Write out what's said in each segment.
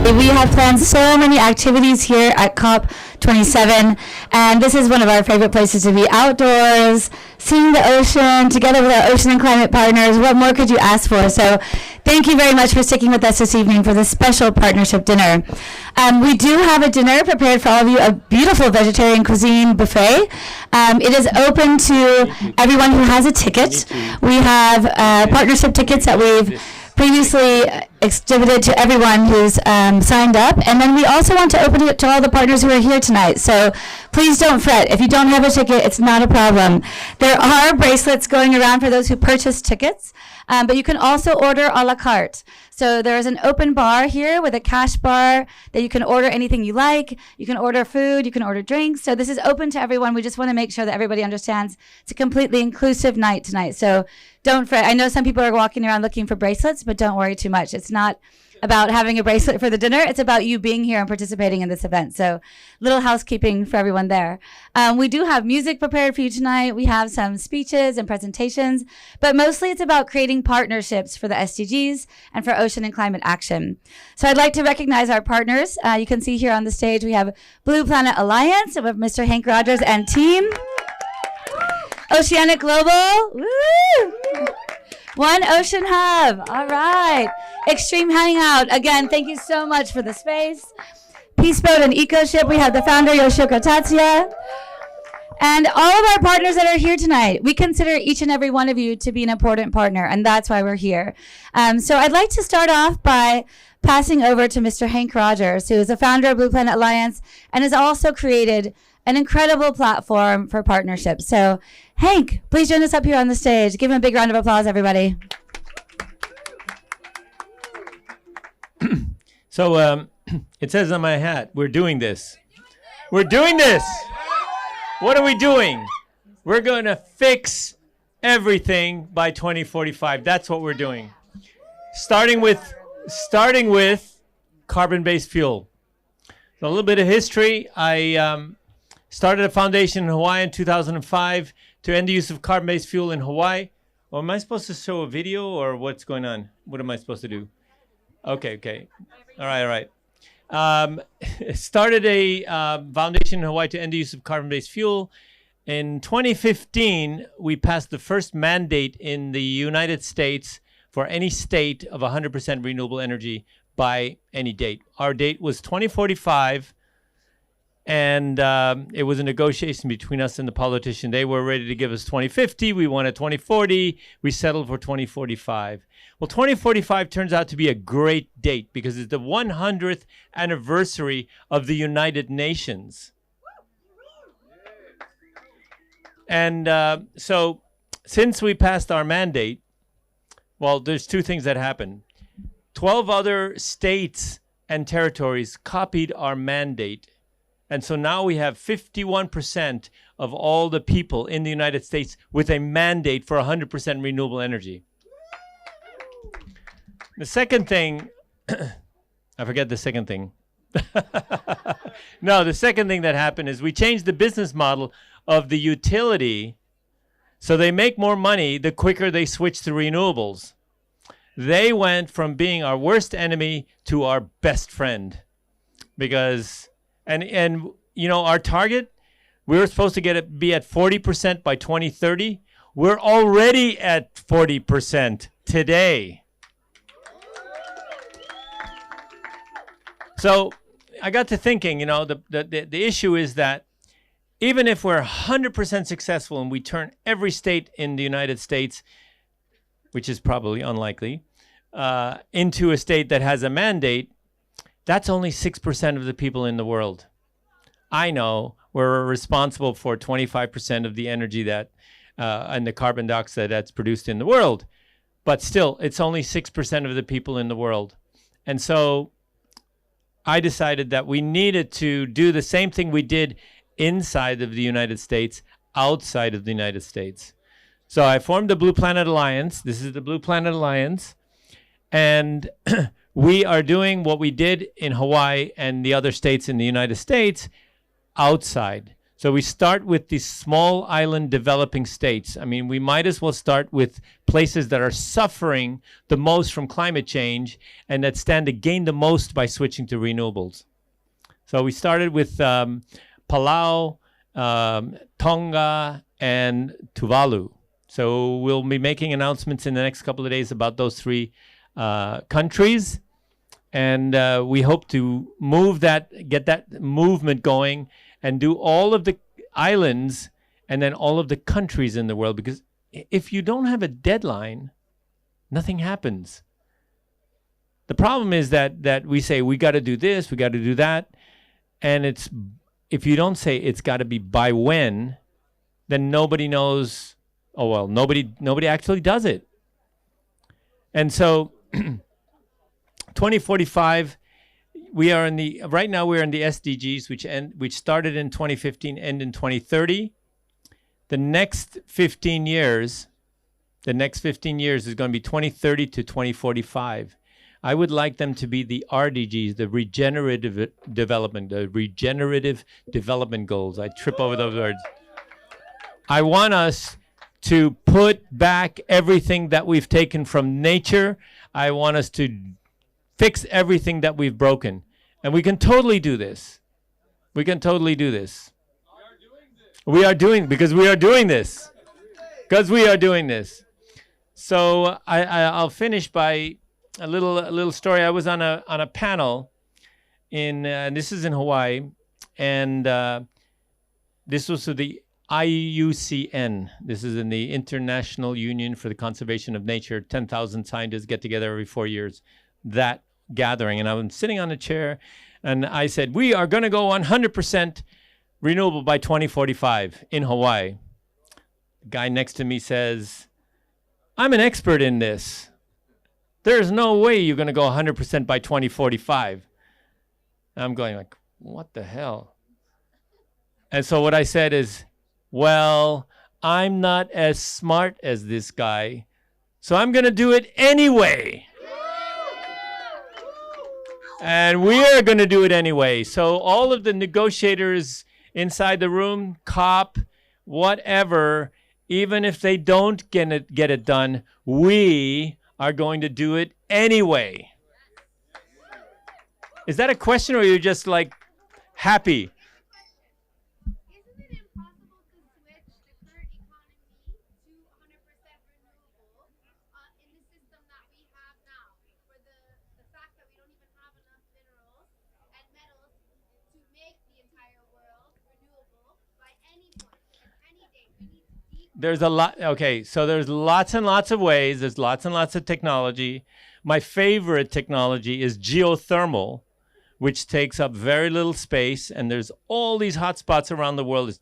We have planned so many activities here at COP27, and this is one of our favorite places to be, outdoors, seeing the ocean, together with our ocean and climate partners. What more could you ask for? So thank you very much for sticking with us this evening for this special partnership dinner. We do have a dinner prepared for all of you, a beautiful vegetarian cuisine buffet. It is open to everyone who has a ticket. We have partnership tickets that we've previously exhibited to everyone who's signed up, and then we also want to open it to all the partners who are here tonight. So please don't fret. If you don't have a ticket, it's not a problem. There are bracelets going around for those who purchase tickets, but you can also order a la carte. So there is an open bar here with a cash bar that you can order anything you like. You can order food, you can order drinks. So this is open to everyone. We just want to make sure that everybody understands it's a completely inclusive night tonight. So don't fret. I know some people are walking around looking for bracelets, but don't worry too much. It's not about having a bracelet for the dinner. It's about you being here and participating in this event. So little housekeeping for everyone there. We do have music prepared for you tonight. We have some speeches and presentations, but mostly it's about creating partnerships for the SDGs and for ocean and climate action. So I'd like to recognize our partners. You can see here on the stage, we have Blue Planet Alliance with Mr. Hank Rogers and team. Oceanic Global. Woo! One Ocean Hub. All right. Extreme Hangout. Again, thank you so much for the space. Peace Boat and EcoShip. We have the founder, Yoshiko Tatsuya. And all of our partners that are here tonight, we consider each and every one of you to be an important partner, and that's why we're here. So I'd like to start off by passing over to Mr. Hank Rogers, who is the founder of Blue Planet Alliance and has also created an incredible platform for partnerships. So Hank, please join us up here on the stage. Give him a big round of applause, everybody. So it says on my hat, we're doing this. We're doing this. What are we doing? We're going to fix everything by 2045. That's what we're doing. Starting with carbon-based fuel. So a little bit of history. I started a foundation in Hawaii in 2005 to end the use of carbon-based fuel in Hawaii. Well, am I supposed to show a video or what's going on? What am I supposed to do? Okay. All right. Started a foundation in Hawaii to end the use of carbon-based fuel. In 2015, we passed the first mandate in the United States for any state of 100% renewable energy by any date. Our date was 2045. And it was a negotiation between us and the politician. They were ready to give us 2050. We wanted 2040. We settled for 2045. Well, 2045 turns out to be a great date because it's the 100th anniversary of the United Nations. And so since we passed our mandate, well, there's two things that happened. 12 other states and territories copied our mandate. And so now we have 51% of all the people in the United States with a mandate for 100% renewable energy. The second thing, I forget the second thing. No, the second thing that happened is we changed the business model of the utility so they make more money the quicker they switch to renewables. They went from being our worst enemy to our best friend because... And you know, our target, we were supposed to be at 40% by 2030. We're already at 40% today. So I got to thinking, you know, the issue is that even if we're 100% successful and we turn every state in the United States, which is probably unlikely, into a state that has a mandate, that's only 6% of the people in the world. I know we're responsible for 25% of the energy that and the carbon dioxide that's produced in the world. But still, it's only 6% of the people in the world. And so I decided that we needed to do the same thing we did inside of the United States, outside of the United States. So I formed the Blue Planet Alliance. This is the Blue Planet Alliance. And we are doing what we did in Hawaii and the other states in the United States outside. So we start with these small island developing states. I mean, we might as well start with places that are suffering the most from climate change and that stand to gain the most by switching to renewables. So we started with Palau, Tonga, and Tuvalu. So we'll be making announcements in the next couple of days about those three countries. And we hope to get that movement going and do all of the islands and then all of the countries in the world. Because if you don't have a deadline, nothing happens. The problem is that we say, we got to do this, we got to do that. And if you don't say it's got to be by when, then nobody knows. Oh, well, nobody actually does it. And so 2045, right now we're in the SDGs, which started in 2015, end in 2030. The next 15 years is going to be 2030 to 2045. I would like them to be the RDGs, the regenerative development goals. I trip over those words. I want us to put back everything that we've taken from nature. I want us to fix everything that we've broken. And we can totally do this. We can totally do this. Because we are doing this. So I'll finish by a little story. I was on a panel and this is in Hawaii, and this was to the IUCN. This is in the International Union for the Conservation of Nature. 10,000 scientists get together every 4 years. That gathering, and I was sitting on a chair, and I said, we are going to go 100% renewable by 2045 in Hawaii. The guy next to me says, I'm an expert in this. There's no way you're going to go 100% by 2045. And I'm going like, what the hell? And so what I said is, well, I'm not as smart as this guy, so I'm going to do it anyway. And we are going to do it anyway. So all of the negotiators inside the room, COP, whatever, even if they don't get it done, we are going to do it anyway. Is that a question, or are you just like happy? Isn't it impossible to switch the current economy to 100% renewable in the system that we have now? For the fact that we don't even have enough minerals and metals to make the entire world renewable by any point, at any date. We need to There's a lot. Okay, so there's lots and lots of ways. There's lots and lots of technology. My favorite technology is geothermal, which takes up very little space, and there's all these hot spots around the world.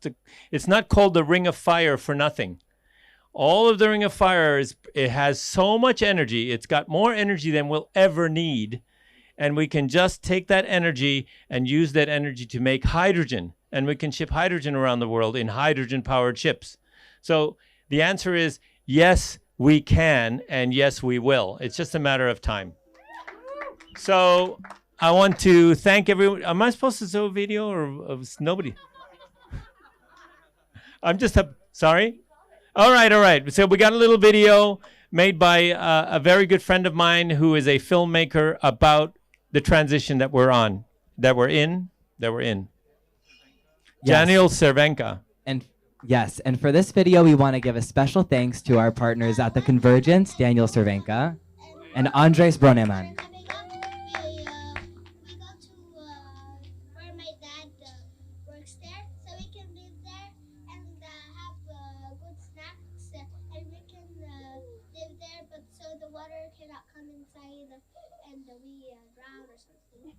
It's not called the Ring of Fire for nothing. All of the Ring of Fire it has so much energy. It's got more energy than we'll ever need, and we can just take that energy and use that energy to make hydrogen, and we can ship hydrogen around the world in hydrogen-powered ships. So the answer is yes, we can, and yes, we will. It's just a matter of time. So I want to thank everyone. Am I supposed to show a video or nobody? I'm just sorry. All right. So we got a little video made by a very good friend of mine who is a filmmaker about the transition that we're in. Yes. Daniel Cervenka. And for this video, we want to give a special thanks to our partners at the Convergence, Daniel Cervenka, and Andres Broneman. we go to where my dad works there, so we can live there and have good snacks, and we can live there, but so the water cannot come inside and we drown or something.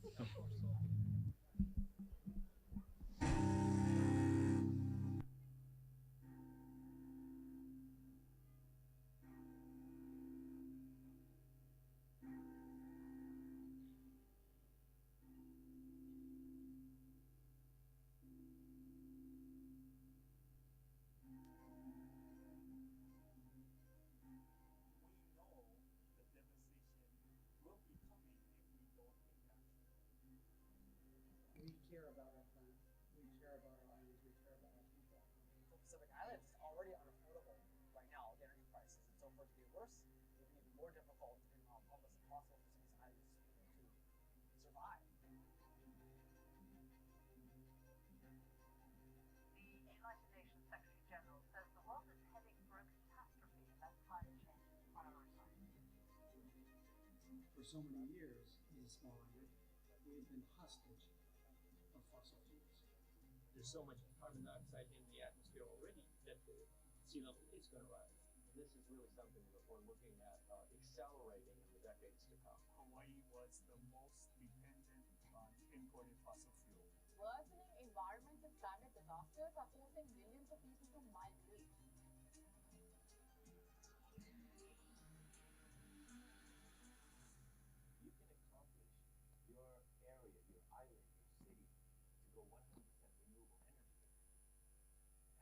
We care about our plants, we care about our islands, we care about for so many years as a small island, we have been hostage of fossil fuels. There's so much carbon dioxide in the atmosphere already that the sea level is going to rise. This is really something that we're looking at accelerating in the decades to come. Hawaii was the most dependent on imported fossil fuel. Worsening environment and climate disasters are forcing millions of people to migrate. You can accomplish your area, your island, your city to go 100% renewable energy.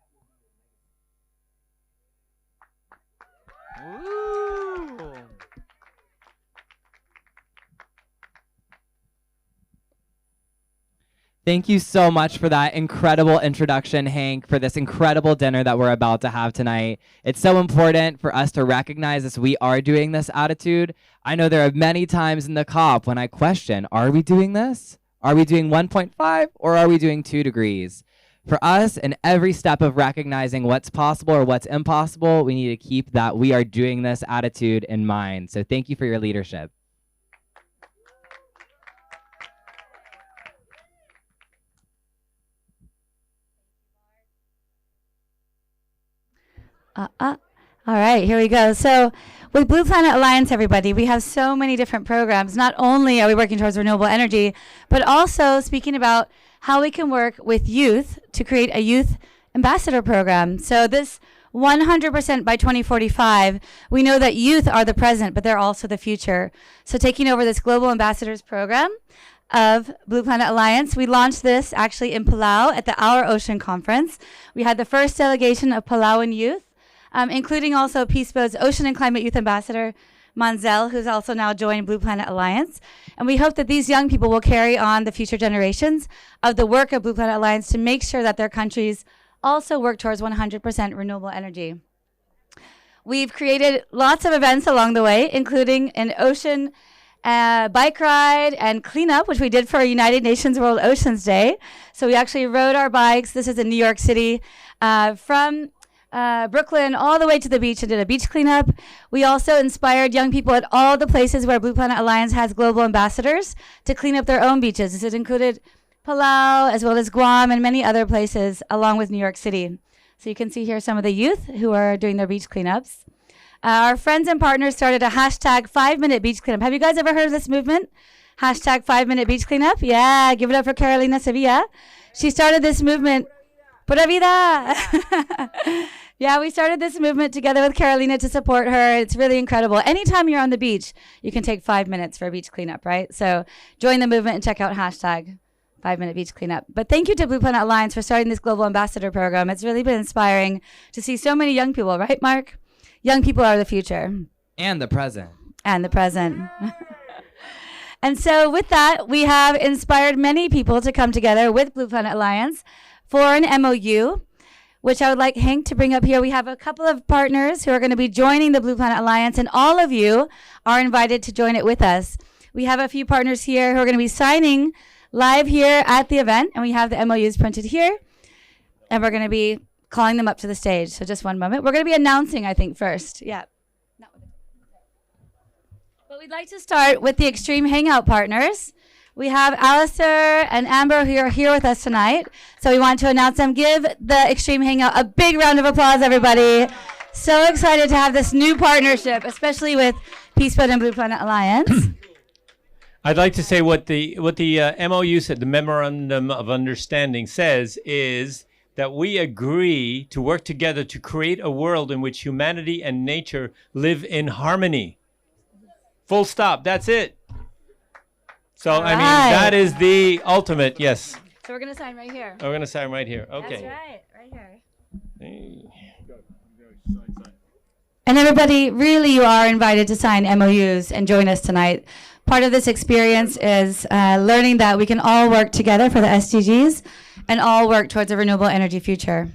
That will be your legacy. Ooh. Thank you so much for that incredible introduction, Hank, for this incredible dinner that we're about to have tonight. It's so important for us to recognize this. We are doing this attitude. I know there are many times in the COP when I question, are we doing this? Are we doing 1.5 or are we doing 2 degrees? For us, in every step of recognizing what's possible or what's impossible, we need to keep that we are doing this attitude in mind. So thank you for your leadership. All right, here we go. So with Blue Planet Alliance, everybody, we have so many different programs. Not only are we working towards renewable energy, but also speaking about how we can work with youth to create a youth ambassador program. So this 100% by 2045, we know that youth are the present, but they're also the future. So taking over this Global Ambassadors Program of Blue Planet Alliance, we launched this actually in Palau at the Our Ocean Conference. We had the first delegation of Palauan youth, including also Peaceboat's Ocean and Climate Youth Ambassador, Manzel, who's also now joined Blue Planet Alliance. And we hope that these young people will carry on the future generations of the work of Blue Planet Alliance to make sure that their countries also work towards 100% renewable energy. We've created lots of events along the way, including an ocean bike ride and cleanup, which we did for United Nations World Oceans Day. So we actually rode our bikes. This is in New York City, from Brooklyn all the way to the beach and did a beach cleanup. We also inspired young people at all the places where Blue Planet Alliance has global ambassadors to clean up their own beaches. This has included Palau, as well as Guam and many other places, along with New York City. So you can see here some of the youth who are doing their beach cleanups. Our friends and partners started a hashtag 5-minute beach cleanup. Have you guys ever heard of this movement? Hashtag 5-minute beach cleanup? Yeah, give it up for Carolina Sevilla. She started this movement. Pura vida. Yeah, we started this movement together with Carolina to support her. It's really incredible. Anytime you're on the beach, you can take 5 minutes for a beach cleanup, right? So join the movement and check out hashtag 5-minute beach cleanup. But thank you to Blue Planet Alliance for starting this global ambassador program. It's really been inspiring to see so many young people, right, Mark? Young people are the future. And the present. And the present. And so with that, we have inspired many people to come together with Blue Planet Alliance for an MOU, which I would like Hank to bring up here. We have a couple of partners who are going to be joining the Blue Planet Alliance, and all of you are invited to join it with us. We have a few partners here who are going to be signing live here at the event, and we have the MOUs printed here, and we're going to be calling them up to the stage. So just one moment. We're going to be announcing, I think, first. Yeah. But we'd like to start with the Extreme Hangout partners. We have Alistair and Amber who are here with us tonight. So we want to announce them. Give the Extreme Hangout a big round of applause, everybody. So excited to have this new partnership, especially with Peaceboat and Blue Planet Alliance. I'd like to say what the MOU said, the Memorandum of Understanding says is that we agree to work together to create a world in which humanity and nature live in harmony. Full stop. That's it. So, I mean, that is the ultimate, yes. So we're going to sign right here. We're going to sign right here. Okay. That's right here. Hey. And everybody, really, you are invited to sign MOUs and join us tonight. Part of this experience is learning that we can all work together for the SDGs and all work towards a renewable energy future.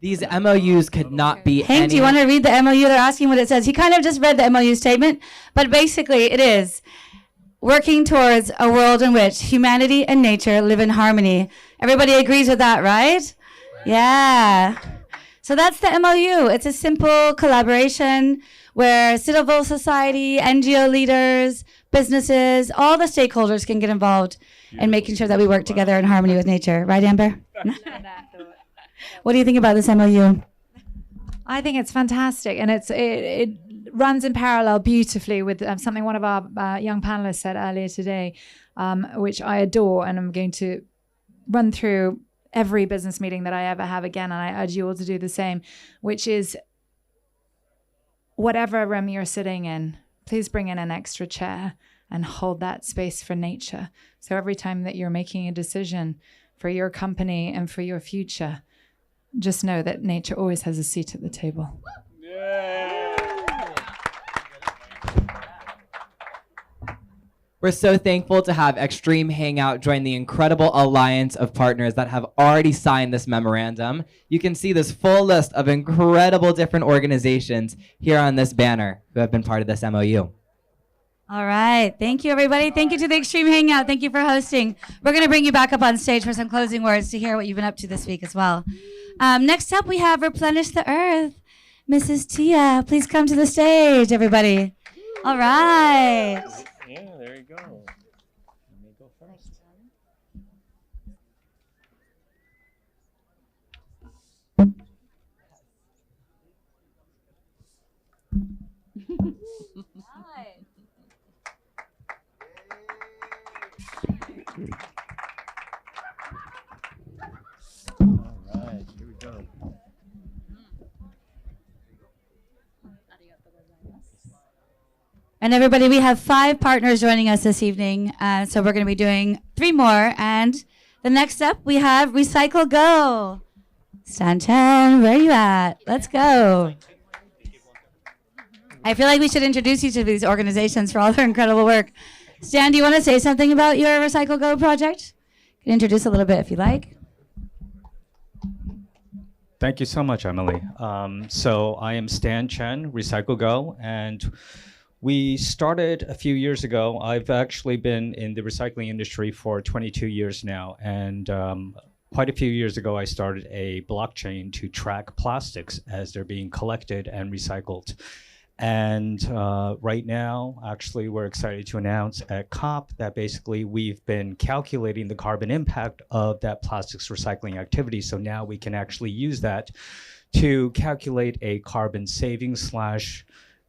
These MOUs could not be Hank, do you want to read the MOU? They're asking what it says. He kind of just read the MOU statement, but basically it is working towards a world in which humanity and nature live in harmony. Everybody agrees with that, right? Yeah. So that's the MOU. It's a simple collaboration where civil society, NGO leaders, businesses, all the stakeholders can get involved in making sure that we work together in harmony with nature. Right, Amber? What do you think about this MOU? I think it's fantastic, and it runs in parallel beautifully with something one of our young panelists said earlier today, which I adore, and I'm going to run through every business meeting that I ever have again, and I urge you all to do the same, which is whatever room you're sitting in, please bring in an extra chair and hold that space for nature. So every time that you're making a decision for your company and for your future, just know that nature always has a seat at the table. We're so thankful to have Extreme Hangout join the incredible alliance of partners that have already signed this memorandum. You can see this full list of incredible different organizations here on this banner who have been part of this MOU. All right. Thank you, everybody. Thank you to the Extreme Hangout. Thank you for hosting. We're going to bring you back up on stage for some closing words to hear what you've been up to this week as well. Next up, we have Replenish the Earth. Mrs. Tia, please come to the stage, everybody. All right. Yeah, there you go. Let me go first. All right, here we go. And everybody, we have 5 partners joining us this evening. So we're going to be doing 3 more. And the next up, we have Recycle Go. Stan Chen, where are you at? Let's go. I feel like we should introduce you to these organizations for all their incredible work. Stan, do you want to say something about your Recycle Go project? You can introduce a little bit if you like. Thank you so much, Emily. So I am Stan Chen, Recycle Go, and we started a few years ago. I've actually been in the recycling industry for 22 years now, and quite a few years ago, I started a blockchain to track plastics as they're being collected and recycled. And right now, actually, we're excited to announce at COP that basically we've been calculating the carbon impact of that plastics recycling activity. So now we can actually use that to calculate a carbon savings /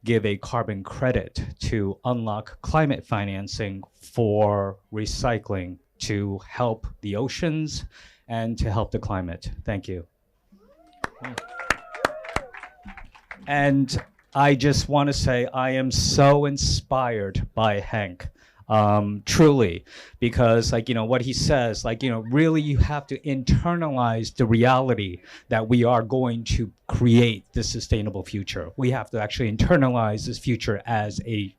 give a carbon credit to unlock climate financing for recycling to help the oceans and to help the climate. Thank you. And I just want to say I am so inspired by Hank, truly, because what he says, really you have to internalize the reality that we are going to create this sustainable future. We have to actually internalize this future as a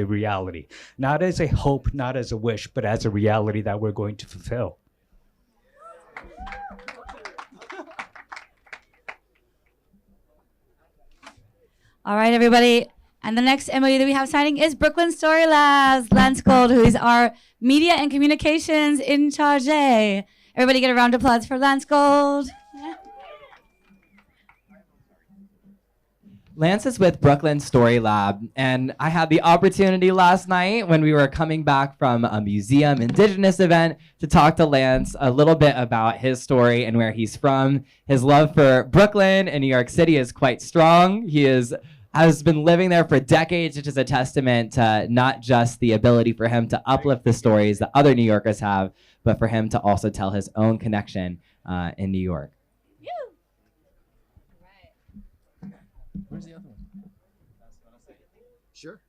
reality, not as a hope, not as a wish, but as a reality that we're going to fulfill. All right, everybody. And the next MOU that we have signing is Brooklyn Story Labs. Lance Gold, who is our media and communications in charge. Everybody get a round of applause for Lance Gold. Lance is with Brooklyn Story Lab, and I had the opportunity last night when we were coming back from a museum indigenous event to talk to Lance a little bit about his story and where he's from. His love for Brooklyn and New York City is quite strong. He has been living there for decades, which is a testament to not just the ability for him to uplift the stories that other New Yorkers have, but for him to also tell his own connection in New York. Where's the other one? Sure.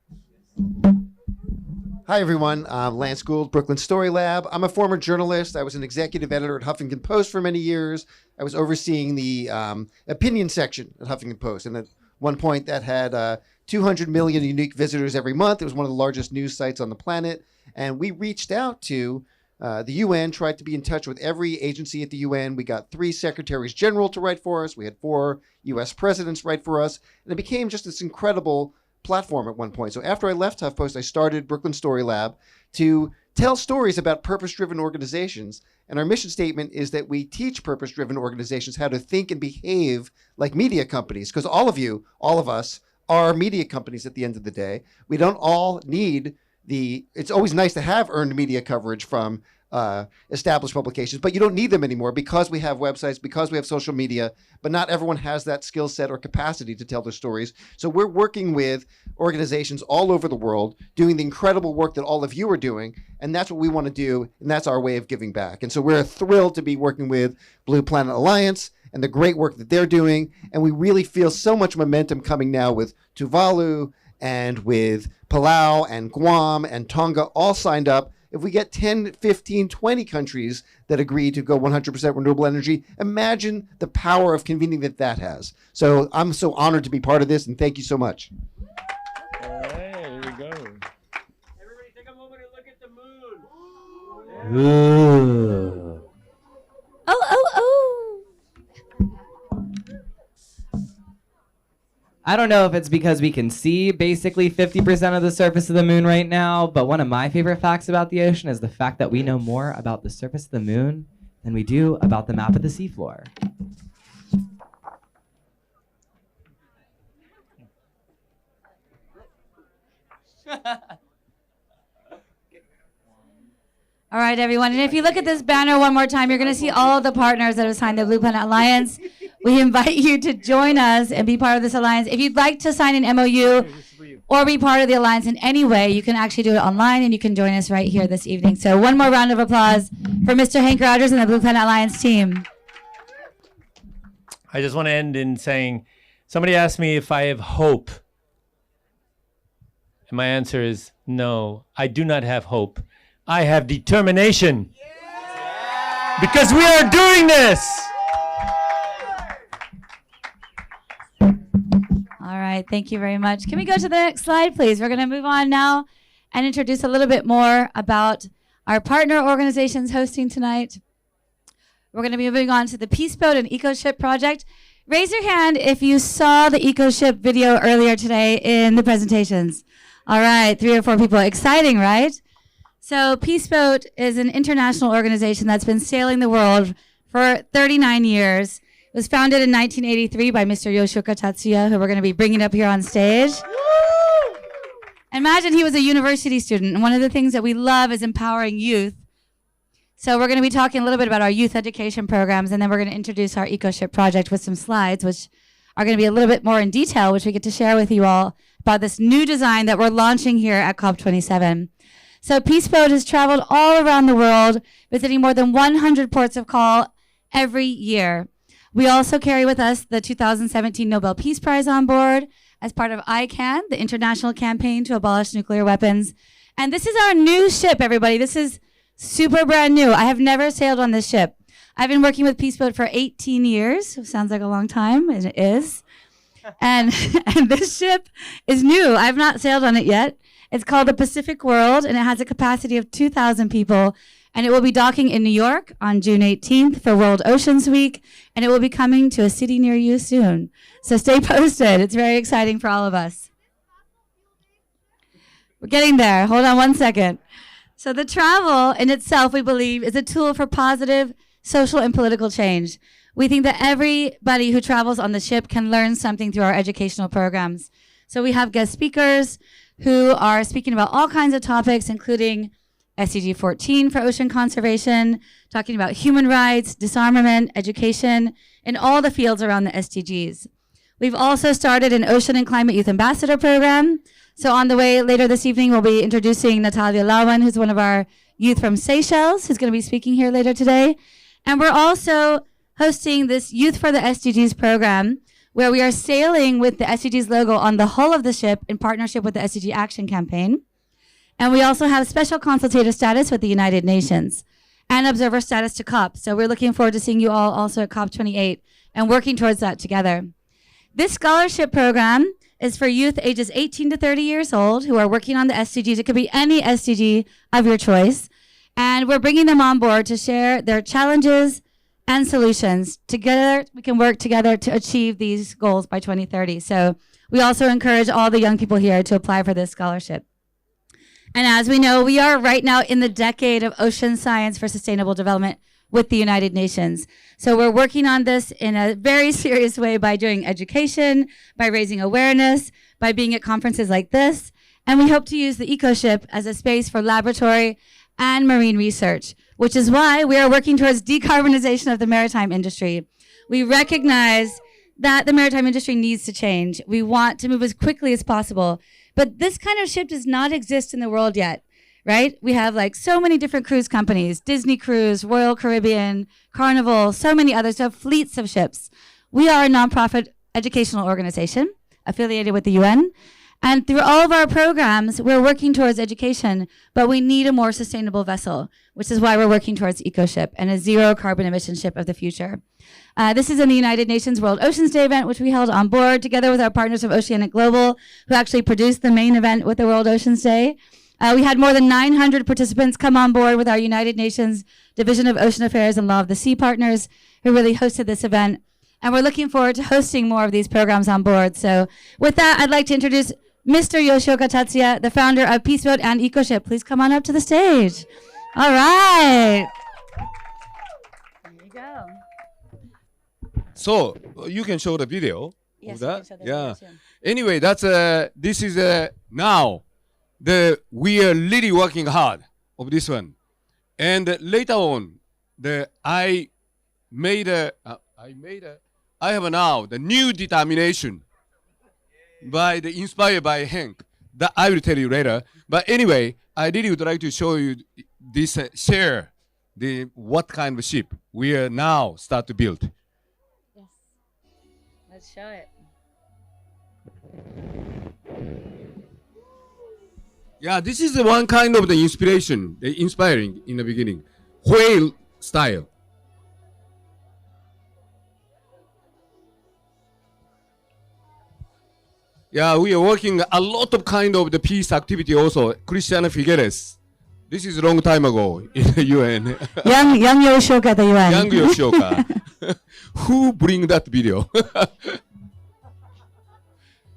Hi, everyone. I'm Lance Gould, Brooklyn Story Lab. I'm a former journalist. I was an executive editor at Huffington Post for many years. I was overseeing the opinion section at Huffington Post. And at one point, that had 200 million unique visitors every month. It was one of the largest news sites on the planet. And we reached out to the UN, tried to be in touch with every agency at the UN. We got 3 secretaries general to write for us. We had 4 US presidents write for us. And it became just this incredible platform at one point. So after I left HuffPost, I started Brooklyn Story Lab to tell stories about purpose-driven organizations. And our mission statement is that we teach purpose-driven organizations how to think and behave like media companies. Because all of us are media companies at the end of the day. We don't all need it's always nice to have earned media coverage from established publications, but you don't need them anymore because we have websites, because we have social media, but not everyone has that skill set or capacity to tell their stories. So we're working with organizations all over the world, doing the incredible work that all of you are doing, and that's what we want to do, and that's our way of giving back. And so we're thrilled to be working with Blue Planet Alliance and the great work that they're doing, and we really feel so much momentum coming now with Tuvalu and with Palau and Guam and Tonga all signed up. If we get 10, 15, 20 countries that agree to go 100% renewable energy, imagine the power of convening that has. So I'm so honored to be part of this, and thank you so much. All right, here we go. Everybody take a moment and look at the moon. Ooh. Oh. I don't know if it's because we can see basically 50% of the surface of the moon right now, but one of my favorite facts about the ocean is the fact that we know more about the surface of the moon than we do about the map of the seafloor. All right, everyone. And if you look at this banner one more time, you're going to see all of the partners that have signed the Blue Planet Alliance. We invite you to join us and be part of this alliance. If you'd like to sign an MOU or be part of the alliance in any way, you can actually do it online, and you can join us right here this evening. So one more round of applause for Mr. Hank Rogers and the Blue Planet Alliance team. I just want to end in saying, somebody asked me if I have hope. And my answer is no, I do not have hope. I have determination. Because we are doing this. All right, thank you very much. Can we go to the next slide, please? We're going to move on now and introduce a little bit more about our partner organizations hosting tonight. We're going to be moving on to the Peace Boat and EcoShip project. Raise your hand if you saw the EcoShip video earlier today in the presentations. All right, 3 or 4 people. Exciting, right? So Peace Boat is an international organization that's been sailing the world for 39 years. It was founded in 1983 by Mr. Yoshioka Tatsuya, who we're going to be bringing up here on stage. Imagine he was a university student, and one of the things that we love is empowering youth. So we're going to be talking a little bit about our youth education programs, and then we're going to introduce our EcoShip project with some slides, which are going to be a little bit more in detail, which we get to share with you all about this new design that we're launching here at COP27. So Peace Boat has traveled all around the world, visiting more than 100 ports of call every year. We also carry with us the 2017 Nobel Peace Prize on board as part of ICAN, the international campaign to abolish nuclear weapons. And this is our new ship, everybody. This is super brand new. I have never sailed on this ship. I've been working with Peace Boat for 18 years. Sounds like a long time, and it is. And this ship is new. I've not sailed on it yet. It's called the Pacific World, and it has a capacity of 2,000 people. And it will be docking in New York on June 18th for World Oceans Week, and it will be coming to a city near you soon. So stay posted. It's very exciting for all of us. We're getting there. Hold on one second. So the travel in itself, we believe, is a tool for positive social and political change. We think that everybody who travels on the ship can learn something through our educational programs. So we have guest speakers who are speaking about all kinds of topics, including SDG 14 for ocean conservation, talking about human rights, disarmament, education, and all the fields around the SDGs. We've also started an Ocean and Climate Youth Ambassador program. So on the way later this evening, we'll be introducing Natalia Lawan, who's one of our youth from Seychelles, who's going to be speaking here later today. And we're also hosting this Youth for the SDGs program, where we are sailing with the SDGs logo on the hull of the ship in partnership with the SDG Action Campaign. And we also have special consultative status with the United Nations and observer status to COP. So we're looking forward to seeing you all also at COP28 and working towards that together. This scholarship program is for youth ages 18 to 30 years old who are working on the SDGs. It could be any SDG of your choice. And we're bringing them on board to share their challenges and solutions. Together, we can work together to achieve these goals by 2030. So we also encourage all the young people here to apply for this scholarship. And as we know, we are right now in the decade of ocean science for sustainable development with the United Nations. So we're working on this in a very serious way by doing education, by raising awareness, by being at conferences like this. And we hope to use the EcoShip as a space for laboratory and marine research, which is why we are working towards decarbonization of the maritime industry. We recognize that the maritime industry needs to change. We want to move as quickly as possible. But this kind of ship does not exist in the world yet, right? We have like so many different cruise companies, Disney Cruise, Royal Caribbean, Carnival, so many others who have fleets of ships. We are a nonprofit educational organization affiliated with the UN. And through all of our programs, we're working towards education, but we need a more sustainable vessel, which is why we're working towards EcoShip and a zero carbon emission ship of the future. This is in the United Nations World Oceans Day event, which we held on board together with our partners of Oceanic Global, who actually produced the main event with the World Oceans Day. We had more than 900 participants come on board with our United Nations Division of Ocean Affairs and Law of the Sea partners who really hosted this event. And we're looking forward to hosting more of these programs on board. So with that, I'd like to introduce Mr. Yoshioka Tatsuya, the founder of Peaceboat and EcoShip. Please come on up to the stage. All right. There you go. So you can show the video Yes, of we that. can show the Yeah. video too. Anyway, that's this is now we are really working hard of this one, and later on I have now the new determination inspired by Hank. That I will tell you later. But anyway, I really would like to show you this share what kind of ship we are now start to build. Yes. Let's show it. Yeah, this is the one kind of the inspiration, inspiring in the beginning, whale style. Yeah, we are working a lot of kind of the peace activity also. Cristiano Figueres. This is a long time ago in the UN. Young Yoshioka at the UN. Young Yoshioka. Who bring that video?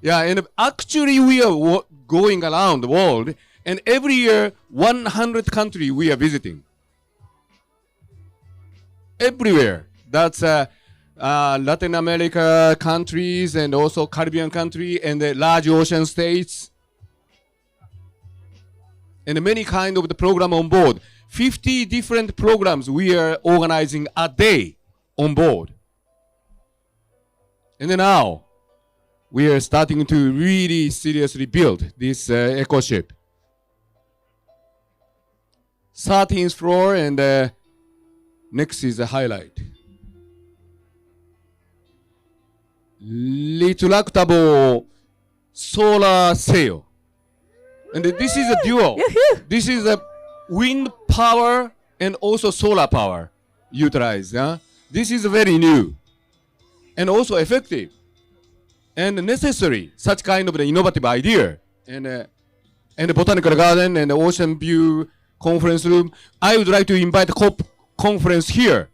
Yeah, and actually we are going around the world, and every year 100 countries we are visiting. Everywhere. That's Latin America countries and also Caribbean country and the large ocean states. And many kind of the program on board. 50 different programs we are organizing a day on board. And then now we are starting to really seriously build this eco ship. 13th floor, and next is a highlight. Retractable solar sail. And this is a dual. This is a wind power and also solar power utilized. This is very new and also effective and necessary, such kind of an innovative idea. And the botanical garden and the ocean view conference room. I would like to invite the COP conference here.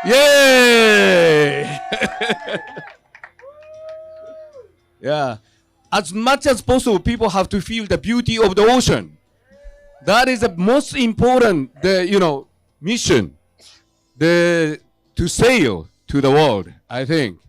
Yay! Yeah. As much as possible, people have to feel the beauty of the ocean. That is the most important, mission. To sail to the world, I think.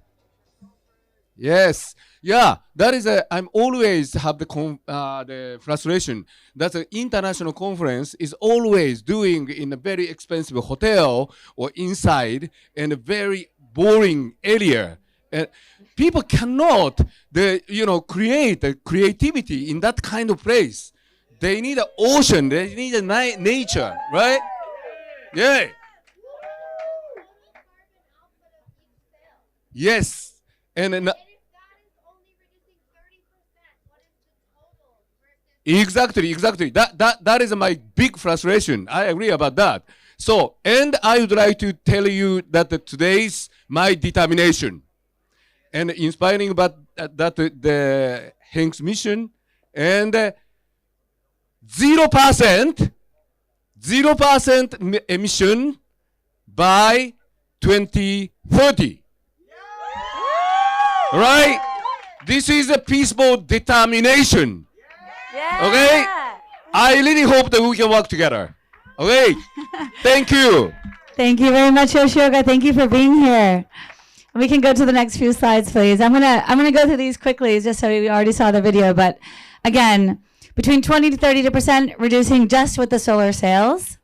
Yes. Yeah. That is I'm always have the frustration that the international conference is always doing in a very expensive hotel or inside in a very boring area. And people cannot, create the creativity in that kind of place. They need an ocean. They need a nature, right? Yeah. Yes. And exactly. That is my big frustration. I agree about that. So, and I would like to tell you that today's my determination. And inspiring about that the Hank's mission and 0% emission by 2030. Right? This is a peaceful determination. Okay? I really hope that we can work together. Okay? Thank you. Thank you very much, Yoshioka. Thank you for being here. We can go to the next few slides, please. I'm gonna go through these quickly, just so we already saw the video. But again, between 20 to 30% reducing just with the solar sails.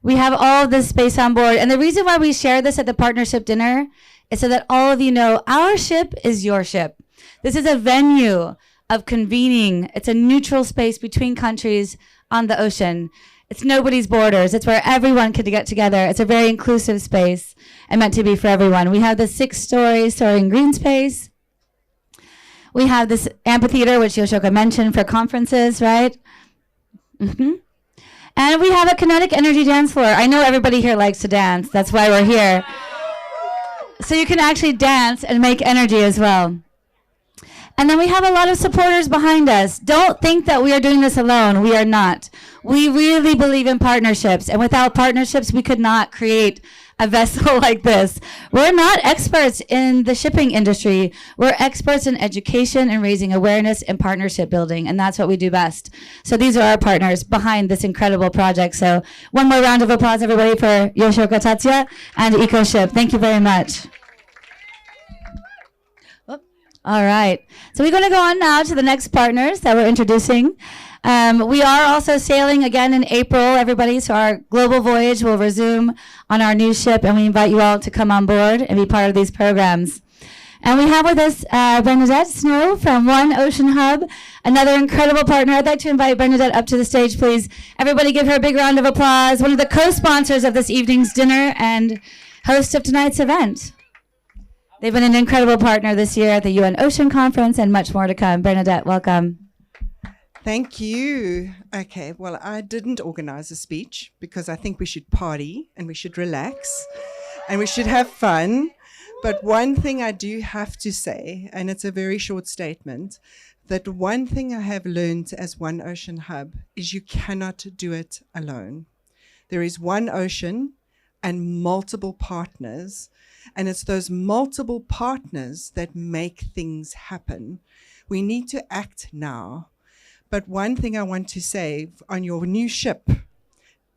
We have all of this space on board, and the reason why we share this at the partnership dinner is so that all of you know our ship is your ship. This is a venue of convening. It's a neutral space between countries on the ocean. It's nobody's borders. It's where everyone can get together. It's a very inclusive space and meant to be for everyone. We have the 6-story soaring green space. We have this amphitheater, which Yoshoka mentioned, for conferences, right? And we have a kinetic energy dance floor. I know everybody here likes to dance. That's why we're here. So you can actually dance and make energy as well. And then we have a lot of supporters behind us. Don't think that we are doing this alone. We are not. We really believe in partnerships. And without partnerships, we could not create a vessel like this. We're not experts in the shipping industry. We're experts in education and raising awareness and partnership building. And that's what we do best. So these are our partners behind this incredible project. So one more round of applause, everybody, for Yoshoka Tatsuya and EcoShip. Thank you very much. All right. So we're going to go on now to the next partners that we're introducing. We are also sailing again in April, everybody. So our global voyage will resume on our new ship, and we invite you all to come on board and be part of these programs. And we have with us Bernadette Snow from One Ocean Hub, another incredible partner. I'd like to invite Bernadette up to the stage, please. Everybody give her a big round of applause. One of the co-sponsors of this evening's dinner and host of tonight's event. They've been an incredible partner this year at the UN Ocean Conference and much more to come. Bernadette, welcome. Thank you. Okay, well, I didn't organize a speech because I think we should party and we should relax and we should have fun. But one thing I do have to say, and it's a very short statement, that one thing I have learned as One Ocean Hub is you cannot do it alone. There is one ocean and multiple partners, and it's those multiple partners that make things happen. We need to act now. But one thing I want to say, on your new ship,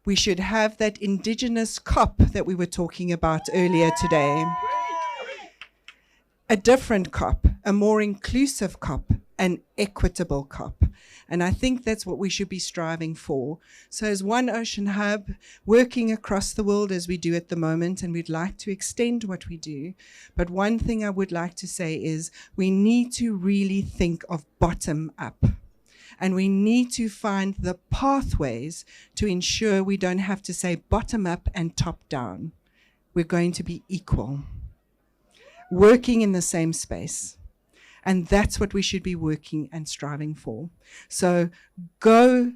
we should have that indigenous COP that we were talking about earlier today. A different COP, a more inclusive COP, an equitable COP. And I think that's what we should be striving for. So as One Ocean Hub, working across the world as we do at the moment, and we'd like to extend what we do. But one thing I would like to say is we need to really think of bottom up. And we need to find the pathways to ensure we don't have to say bottom up and top down. We're going to be equal, working in the same space. And that's what we should be working and striving for. So go,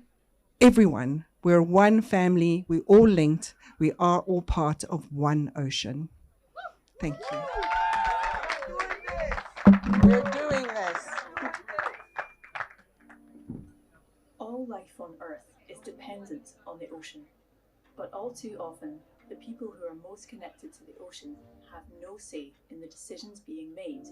everyone. We're one family. We're all linked. We are all part of one ocean. Thank you. We're doing this. All life on Earth is dependent on the ocean, but all too often, the people who are most connected to the ocean have no say in the decisions being made.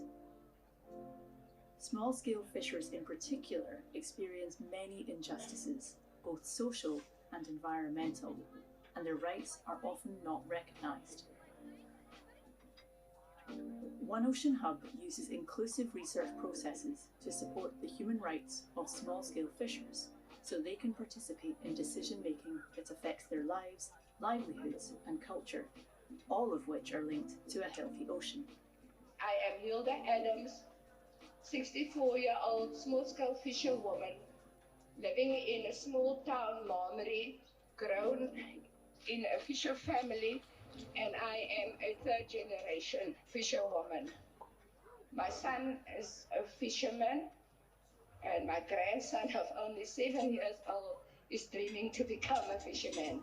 Small-scale fishers in particular experience many injustices, both social and environmental, and their rights are often not recognised. One Ocean Hub uses inclusive research processes to support the human rights of small-scale fishers so they can participate in decision-making that affects their lives, livelihoods and culture, all of which are linked to a healthy ocean. I am Hilda Adams, 64-year-old small-scale fisherwoman living in a small town, Marmarie, grown in a fisher family, and I am a third-generation fisherwoman. My son is a fisherman, and my grandson of only 7 years old is dreaming to become a fisherman.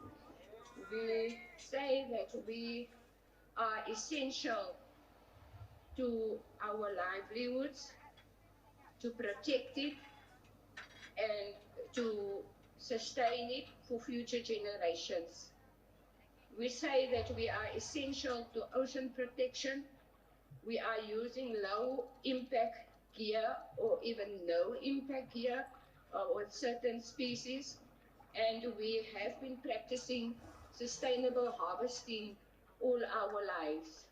We say that we are essential to our livelihoods, to protect it, and to sustain it for future generations. We say that we are essential to ocean protection. We are using low impact gear or even no impact gear with certain species, and we have been practicing sustainable harvesting all our lives.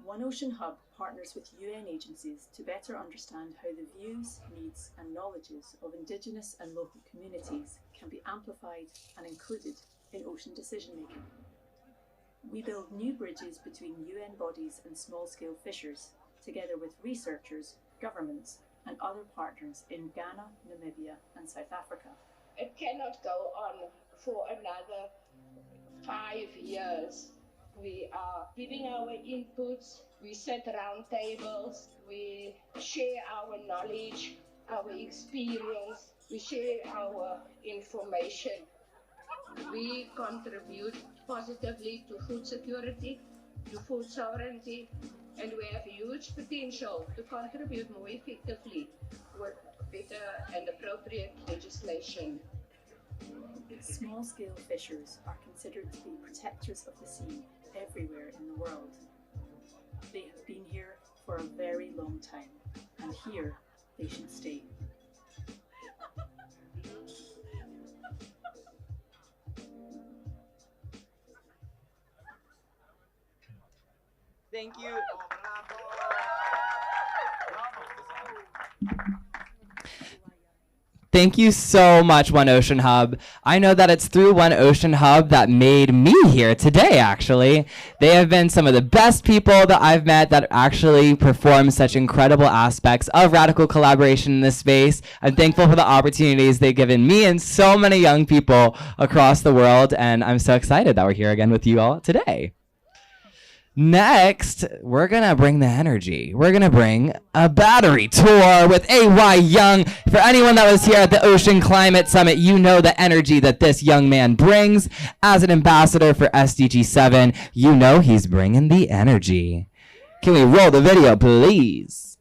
One Ocean Hub partners with UN agencies to better understand how the views, needs and knowledges of Indigenous and local communities can be amplified and included in ocean decision making. We build new bridges between UN bodies and small-scale fishers, together with researchers, governments and other partners in Ghana, Namibia and South Africa. It cannot go on for another 5 years. We are giving our inputs, we set round tables, we share our knowledge, our experience, we share our information. We contribute positively to food security, to food sovereignty, and we have huge potential to contribute more effectively with better and appropriate legislation. Small-scale fishers are considered to be protectors of the sea everywhere in the world. They have been here for a very long time, and here they should stay. Thank you. Thank you so much, One Ocean Hub. I know that it's through One Ocean Hub that made me here today, actually. They have been some of the best people that I've met that actually perform such incredible aspects of radical collaboration in this space. I'm thankful for the opportunities they've given me and so many young people across the world, and I'm so excited that we're here again with you all today. Next, we're gonna bring the energy. We're gonna bring a battery tour with AY Young. For anyone that was here at the Ocean Climate Summit, you know the energy that this young man brings. As an ambassador for SDG 7, you know he's bringing the energy. Can we roll the video, please?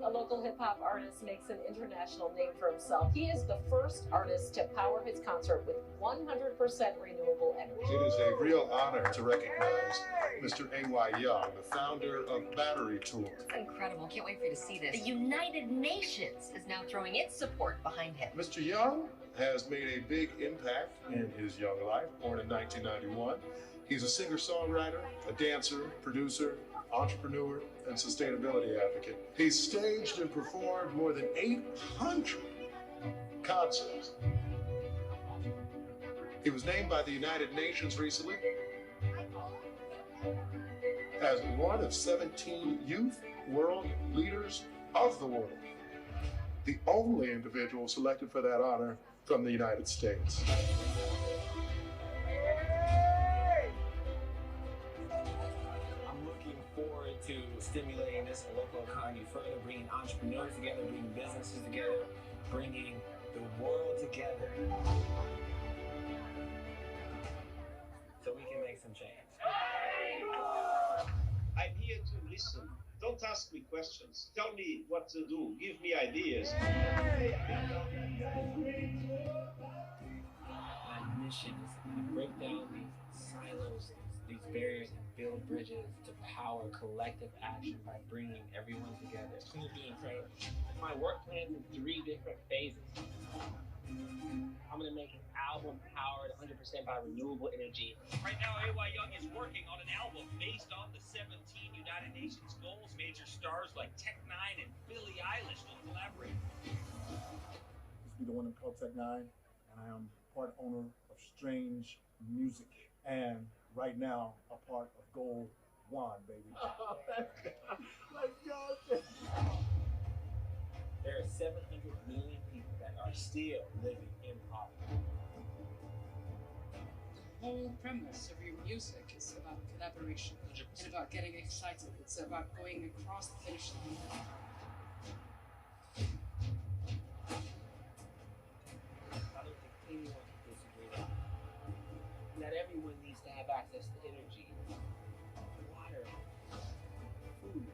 A local hip-hop artist makes an international name for himself. He is the first artist to power his concert with 100% renewable energy. It is a real honor to recognize Mr. AY Young, the founder of Battery Tour. It's incredible. Can't wait for you to see this. The United Nations is now throwing its support behind him. Mr. Young has made a big impact in his young life, born in 1991. He's a singer-songwriter, a dancer, producer, entrepreneur, and sustainability advocate. He's staged and performed more than 800 concerts. He was named by the United Nations recently as one of 17 youth world leaders of the world, the only individual selected for that honor from the United States. To stimulating this local economy further, bringing entrepreneurs together, bringing businesses together, bringing the world together so we can make some change. I'm here to listen. Don't ask me questions. Tell me what to do. Give me ideas. My mission is to break down these silos, these barriers, and build bridges to power collective action by bringing everyone together. It's going to be incredible. My work plans in 3 different phases. I'm going to make an album powered 100% by renewable energy. Right now, AY Young is working on an album based on the 17 United Nations goals. Major stars like Tech9 and Billie Eilish will collaborate. This will be the one called Tech9, and I am part owner of Strange Music. And right now, a part of Gold One, baby. Oh, let's go. There are 700 million people that are still living in poverty. The whole premise of your music is about collaboration 100%. And about getting excited. It's about going across the finish line. I don't think anyone can disagree with that everyone needs to have access to energy, water, food.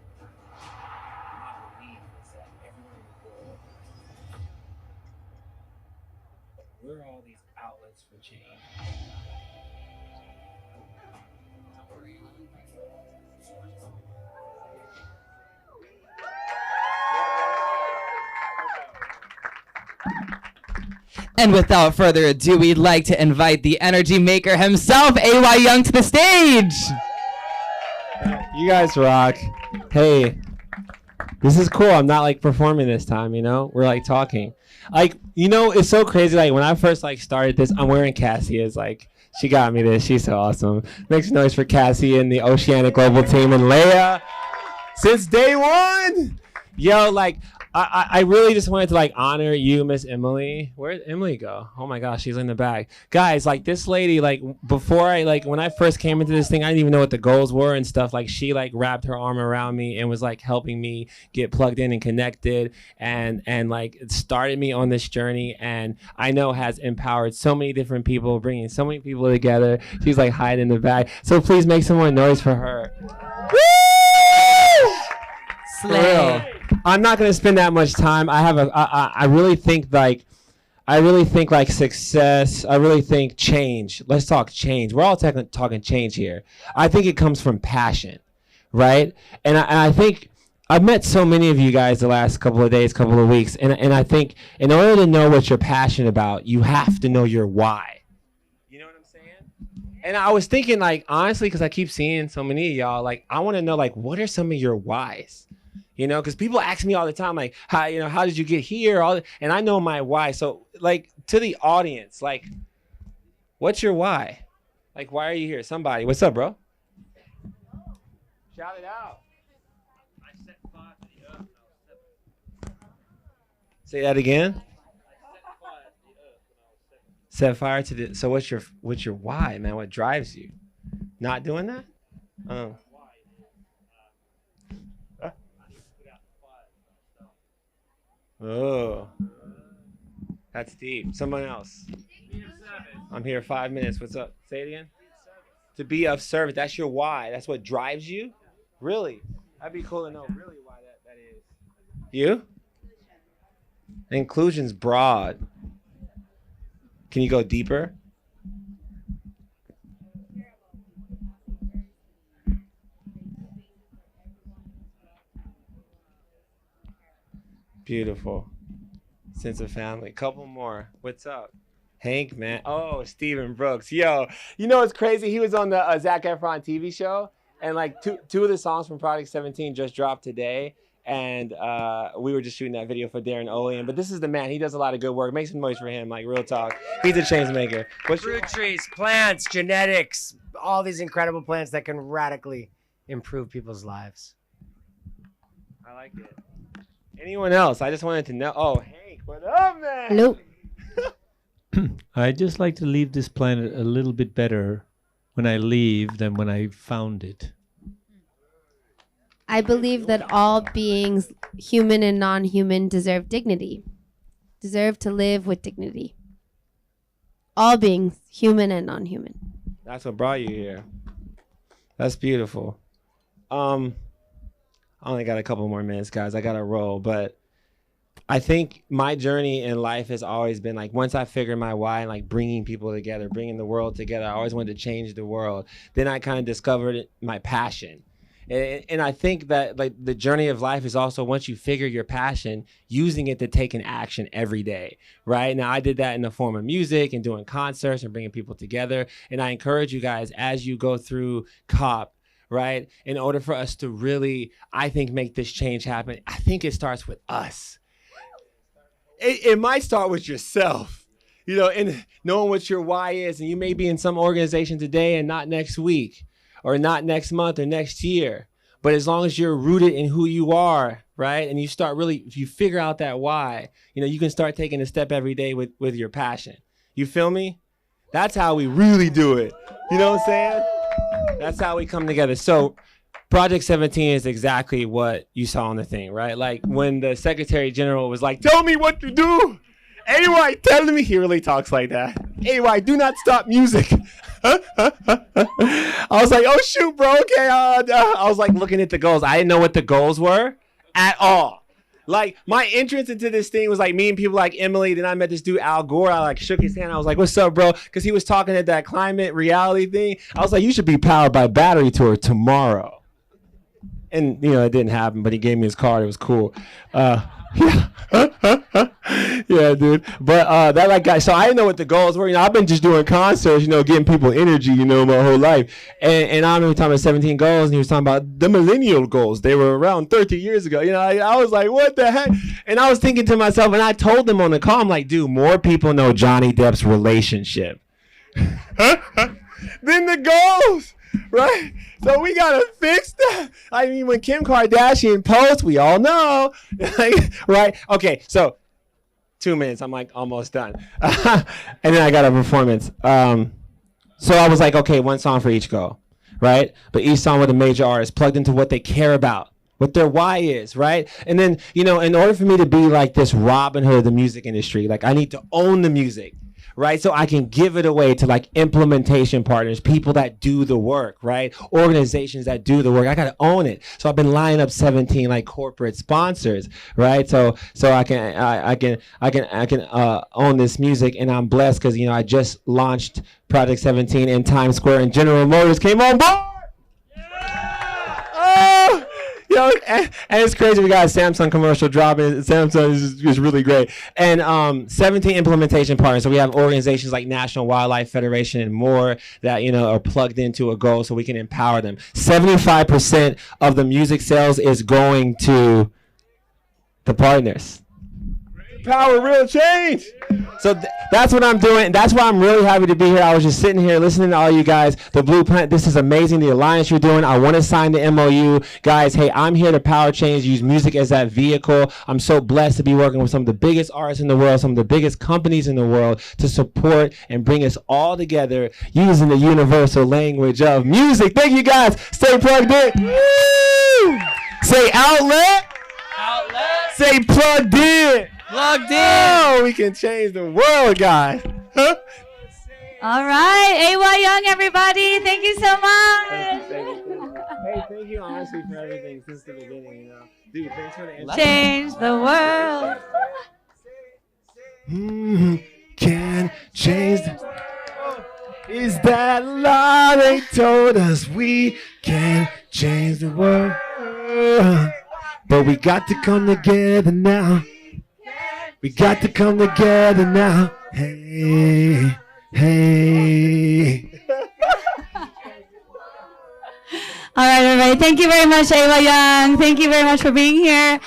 My belief is that everyone in the world, we're all these outlets for change. And without further ado, we'd like to invite the energy maker himself, AY Young, to the stage. You guys rock. Hey, this is cool. I'm not like performing this time, you know? We're like talking. Like, you know, it's so crazy. Like when I first like started this, I'm wearing Cassia's. Like, she got me this. She's so awesome. Make some noise for Cassie and the Oceanic Global team and Leia. Since day one. Yo, like, I really just wanted to like honor you, Miss Emily. Where did Emily go? Oh my gosh, she's in the back. Guys, like this lady, like before when I first came into this thing, I didn't even know what the goals were and stuff. Like she like wrapped her arm around me and was like helping me get plugged in and connected and like it started me on this journey, and I know has empowered so many different people, bringing so many people together. She's like hiding in the back. So please make some more noise for her. Woo! For real. I'm not gonna spend that much time. I really think like success. I really think change. Let's talk change. We're all talking change here. I think it comes from passion, right? And I think I've met so many of you guys the last couple of days, couple of weeks, and I think in order to know what you're passionate about, you have to know your why. You know what I'm saying? And I was thinking like honestly, because I keep seeing so many of y'all, like I want to know like what are some of your whys? You know, because people ask me all the time, like, how did you get here? And I know my why. So, like, to the audience, like, what's your why? Like, why are you here? Somebody, what's up, bro? Shout it out. Say that again. Set fire to the. So, what's your why, man? What drives you? Not doing that? Oh, that's deep. Someone else. I'm here 5 minutes. What's up? Say it again. To be of service. That's your why. That's what drives you? Really? That'd be cool to know really why that is. You? Inclusion's broad. Can you go deeper? Beautiful. Sense of family. Couple more. What's up? Hank, man. Oh, Stephen Brooks. Yo, you know what's crazy? He was on the Zac Efron TV show, and like two of the songs from Project 17 just dropped today, and we were just shooting that video for Darren Olean. But this is the man. He does a lot of good work. Make some noise for him, like real talk. He's a change maker. Fruit trees, plants, genetics, all these incredible plants that can radically improve people's lives. I like it. Anyone else? I just wanted to know. Oh, Hank, what up, man? Hello. I'd just like to leave this planet a little bit better when I leave than when I found it. I believe that all beings, human and non-human, deserve dignity, deserve to live with dignity. All beings, human and non-human. That's what brought you here. That's beautiful. I only got a couple more minutes, guys. I got to roll. But I think my journey in life has always been like once I figured my why and like bringing people together, bringing the world together, I always wanted to change the world. Then I kind of discovered my passion. And I think that like the journey of life is also once you figure your passion, using it to take an action every day, right? Now, I did that in the form of music and doing concerts and bringing people together. And I encourage you guys as you go through COP, right? In order for us to really, I think, make this change happen, I think it starts with us. It might start with yourself, you know, and knowing what your why is. And you may be in some organization today and not next week or not next month or next year. But as long as you're rooted in who you are, right? And you start really, if you figure out that why, you know, you can start taking a step every day with your passion. You feel me? That's how we really do it. You know what I'm saying? That's how we come together. So Project 17 is exactly what you saw on the thing, right? Like when the Secretary General was like, tell me what to do. AY, tell me. He really talks like that. AY, do not stop music. I was like, oh, shoot, bro. Okay. I was like looking at the goals. I didn't know what the goals were at all. Like my entrance into this thing was like meeting people like Emily. Then I met this dude, Al Gore. I like shook his hand. I was like, what's up, bro? Because he was talking at that climate reality thing. I was like, you should be powered by battery tour tomorrow. And, you know, it didn't happen, but he gave me his card. It was cool. Yeah. Yeah, dude. But that like guy. So I didn't know what the goals were. You know, I've been just doing concerts. You know, getting people energy. You know, my whole life. And I don't know. He was talking about 17 goals, and he was talking about the millennial goals. They were around 30 years ago. You know, I was like, what the heck? And I was thinking to myself, and I told them on the call, I'm like, dude, more people know Johnny Depp's relationship than the goals. Right? So we gotta fix that. I mean, when Kim Kardashian posts, we all know. Right? Okay, so 2 minutes. I'm like almost done. And then I got a performance. So I was like, okay, one song for each goal. Right? But each song with a major artist plugged into what they care about, what their why is, right? And then, you know, in order for me to be like this Robin Hood of the music industry, like I need to own the music. Right? So I can give it away to like implementation partners, people that do the work, right? Organizations that do the work. I got to own it. So I've been lining up 17 like corporate sponsors, right? So I can own this music, and I'm blessed because, you know, I just launched Project 17 in Times Square, and General Motors came on board. Oh! You know, and it's crazy. We got a Samsung commercial dropping. Samsung is really great. And 17 implementation partners. So we have organizations like National Wildlife Federation and more that, you know, are plugged into a goal so we can empower them. 75% of the music sales is going to the partners. Power real change. So that's what I'm doing. That's why I'm really happy to be here. I was just sitting here listening to all you guys. The Blue Planet, this is amazing. The alliance you're doing. I want to sign the MOU. Guys, hey, I'm here to power change, use music as that vehicle. I'm so blessed to be working with some of the biggest artists in the world, some of the biggest companies in the world to support and bring us all together using the universal language of music. Thank you, guys. Stay plugged in. Woo! Say outlet. Outlet. Say plugged in. Plugged in. Oh, we can change the world, guys. Huh? All right, AY Young, everybody. Thank you so much. Thank you. Hey, thank you honestly for everything since the beginning. You know, dude, thanks for the intro. Change the world. Can change the world. Is that law they told us we can change the world? But we got to come together now. We got to come together now. Hey, hey. All right, everybody. Thank you very much, Ava Young. Thank you very much for being here.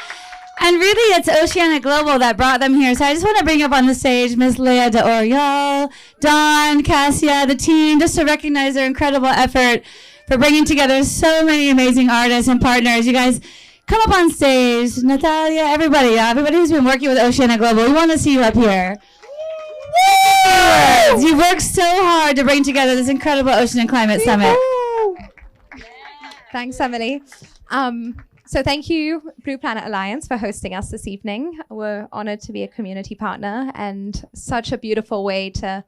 And really, it's Oceana Global that brought them here. So I just want to bring up on the stage Miss Leah de Oriol, Dawn, Cassia, the team, just to recognize their incredible effort for bringing together so many amazing artists and partners. You guys, come up on stage. Natalia, everybody who's been working with Oceana Global, we want to see you up here. Woo! You worked so hard to bring together this incredible Ocean and Climate Summit. Thanks, Emily. So thank you, Blue Planet Alliance, for hosting us this evening. We're honored to be a community partner, and such a beautiful way to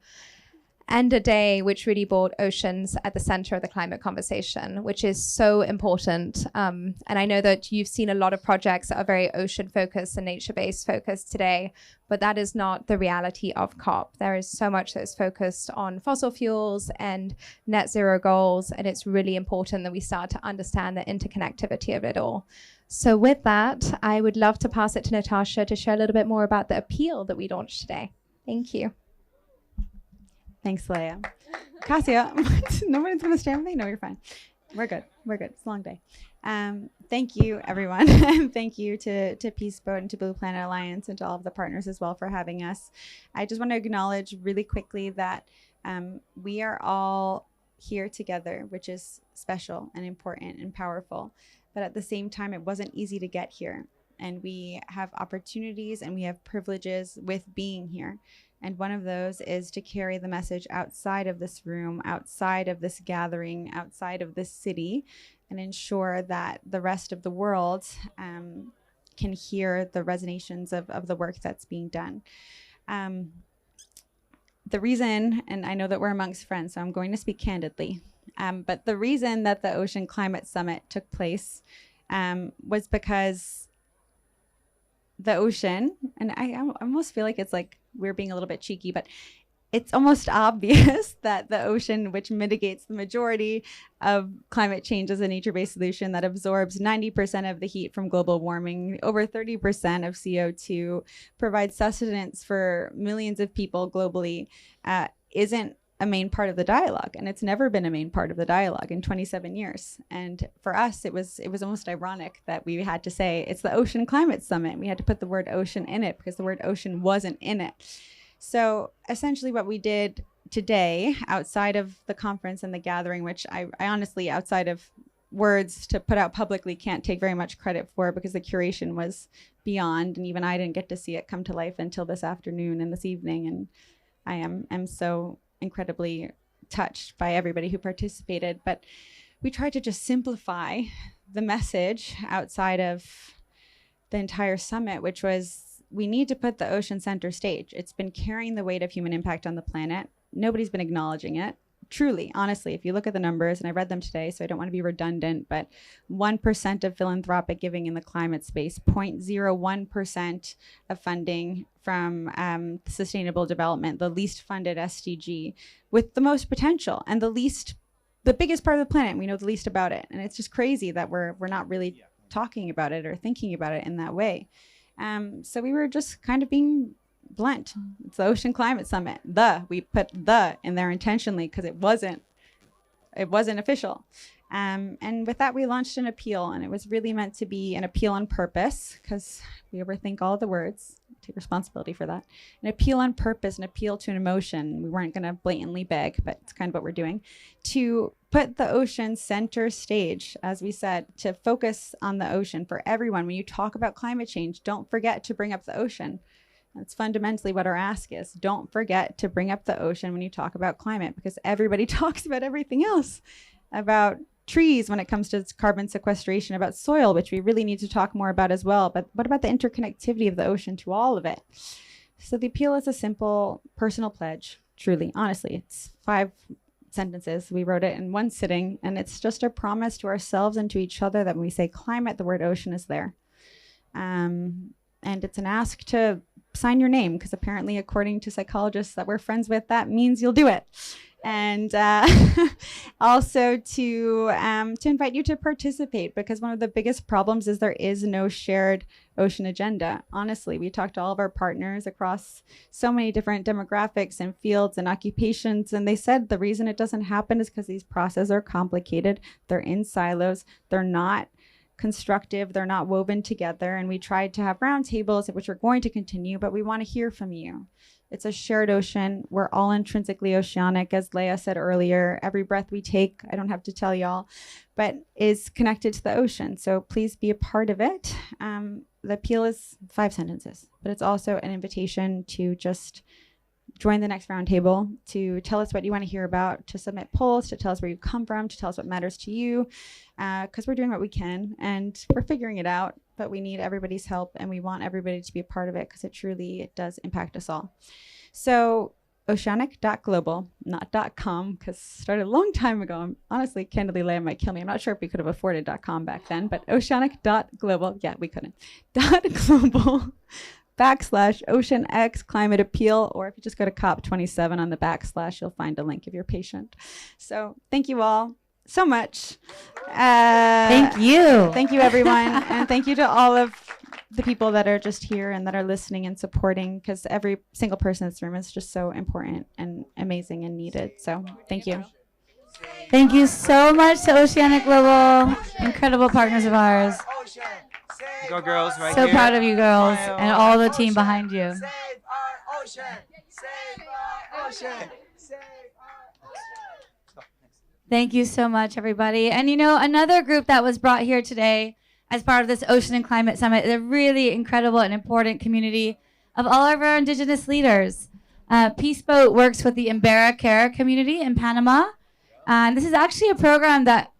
end a day which really brought oceans at the center of the climate conversation, which is so important. And I know that you've seen a lot of projects that are very ocean focused and nature-based focused today, but that is not the reality of COP. There is so much that is focused on fossil fuels and net zero goals, and it's really important that we start to understand the interconnectivity of it all. So with that, I would love to pass it to Natasha to share a little bit more about the appeal that we launched today. Thank you. Thanks, Leah. Cassia, nobody's going to stare at me? No, you're fine. We're good. We're good. It's a long day. Thank you, everyone. And thank you to Peace Boat and to Blue Planet Alliance and to all of the partners as well for having us. I just want to acknowledge really quickly that we are all here together, which is special and important and powerful. But at the same time, it wasn't easy to get here. And we have opportunities and we have privileges with being here. And one of those is to carry the message outside of this room, outside of this gathering, outside of this city, and ensure that the rest of the world can hear the resonations of the work that's being done. The reason, and I know that we're amongst friends, so I'm going to speak candidly, but the reason that the Ocean Climate Summit took place was because the ocean, and I almost feel like it's like we're being a little bit cheeky, but it's almost obvious that the ocean, which mitigates the majority of climate change as a nature-based solution that absorbs 90% of the heat from global warming, over 30% of CO2, provides sustenance for millions of people globally, isn't a main part of the dialogue. And it's never been a main part of the dialogue in 27 years. And for us, it was almost ironic that we had to say, it's the Ocean Climate Summit. We had to put the word ocean in it because the word ocean wasn't in it. So essentially what we did today, outside of the conference and the gathering, which I honestly, outside of words to put out publicly, can't take very much credit for because the curation was beyond, and even I didn't get to see it come to life until this afternoon and this evening. And I am so incredibly touched by everybody who participated. But we tried to just simplify the message outside of the entire summit, which was, we need to put the ocean center stage. It's been carrying the weight of human impact on the planet. Nobody's been acknowledging it. Truly, honestly, if you look at the numbers, and I read them today, so I don't want to be redundant, but 1% of philanthropic giving in the climate space, 0.01% of funding from sustainable development, the least funded SDG, with the most potential and the biggest part of the planet. We know the least about it. And it's just crazy that we're not really talking about it or thinking about it in that way. So we were just kind of being blunt. It's the Ocean Climate Summit. We put the in there intentionally because it wasn't official. And with that, we launched an appeal, and it was really meant to be an appeal on purpose, because we overthink all of the words, take responsibility for that. An appeal on purpose, an appeal to an emotion. We weren't going to blatantly beg, but it's kind of what we're doing, to put the ocean center stage, as we said, to focus on the ocean for everyone. When you talk about climate change, don't forget to bring up the ocean. That's fundamentally what our ask is. Don't forget to bring up the ocean when you talk about climate, because everybody talks about everything else, about trees when it comes to carbon sequestration, about soil, which we really need to talk more about as well. But what about the interconnectivity of the ocean to all of it? So the appeal is a simple personal pledge, truly, honestly. It's 5 sentences. We wrote it in one sitting, and it's just a promise to ourselves and to each other that when we say climate, the word ocean is there. And it's an ask to sign your name, because apparently, according to psychologists that we're friends with, that means you'll do it. And also to invite you to participate, because one of the biggest problems is there is no shared ocean agenda. Honestly, we talked to all of our partners across so many different demographics and fields and occupations, and they said the reason it doesn't happen is because these processes are complicated. They're in silos. They're not constructive. They're not woven together. And we tried to have roundtables, which we're going to continue, but we want to hear from you. It's a shared ocean. We're all intrinsically oceanic, as Leah said earlier. Every breath we take, I don't have to tell y'all, but is connected to the ocean. So please be a part of it. The appeal is 5 sentences, but it's also an invitation to just join the next roundtable, to tell us what you want to hear about, to submit polls, to tell us where you come from, to tell us what matters to you, because we're doing what we can and we're figuring it out, but we need everybody's help and we want everybody to be a part of it, because it does impact us all. So oceanic.global, not .com, because it started a long time ago. Honestly, candidly, Leah might kill me. I'm not sure if we could have afforded .com back then, but oceanic.global, yeah, we couldn't, .global /OceanX Climate Appeal, or if you just go to COP27 on the /, you'll find a link if you're patient. So thank you all so much. Thank you. Thank you, everyone. And thank you to all of the people that are just here and that are listening and supporting, because every single person in this room is just so important and amazing and needed. So thank you. Thank you so much to Oceanic Global, incredible partners of ours. Go girls, right So here. proud of you girls and all the team behind you. Save our ocean. Save our ocean. Thank you so much, everybody. And another group that was brought here today as part of this Ocean and Climate Summit is a really incredible and important community of all of our Indigenous leaders. Peace Boat works with the Embera Care community in Panama. And this is actually a program that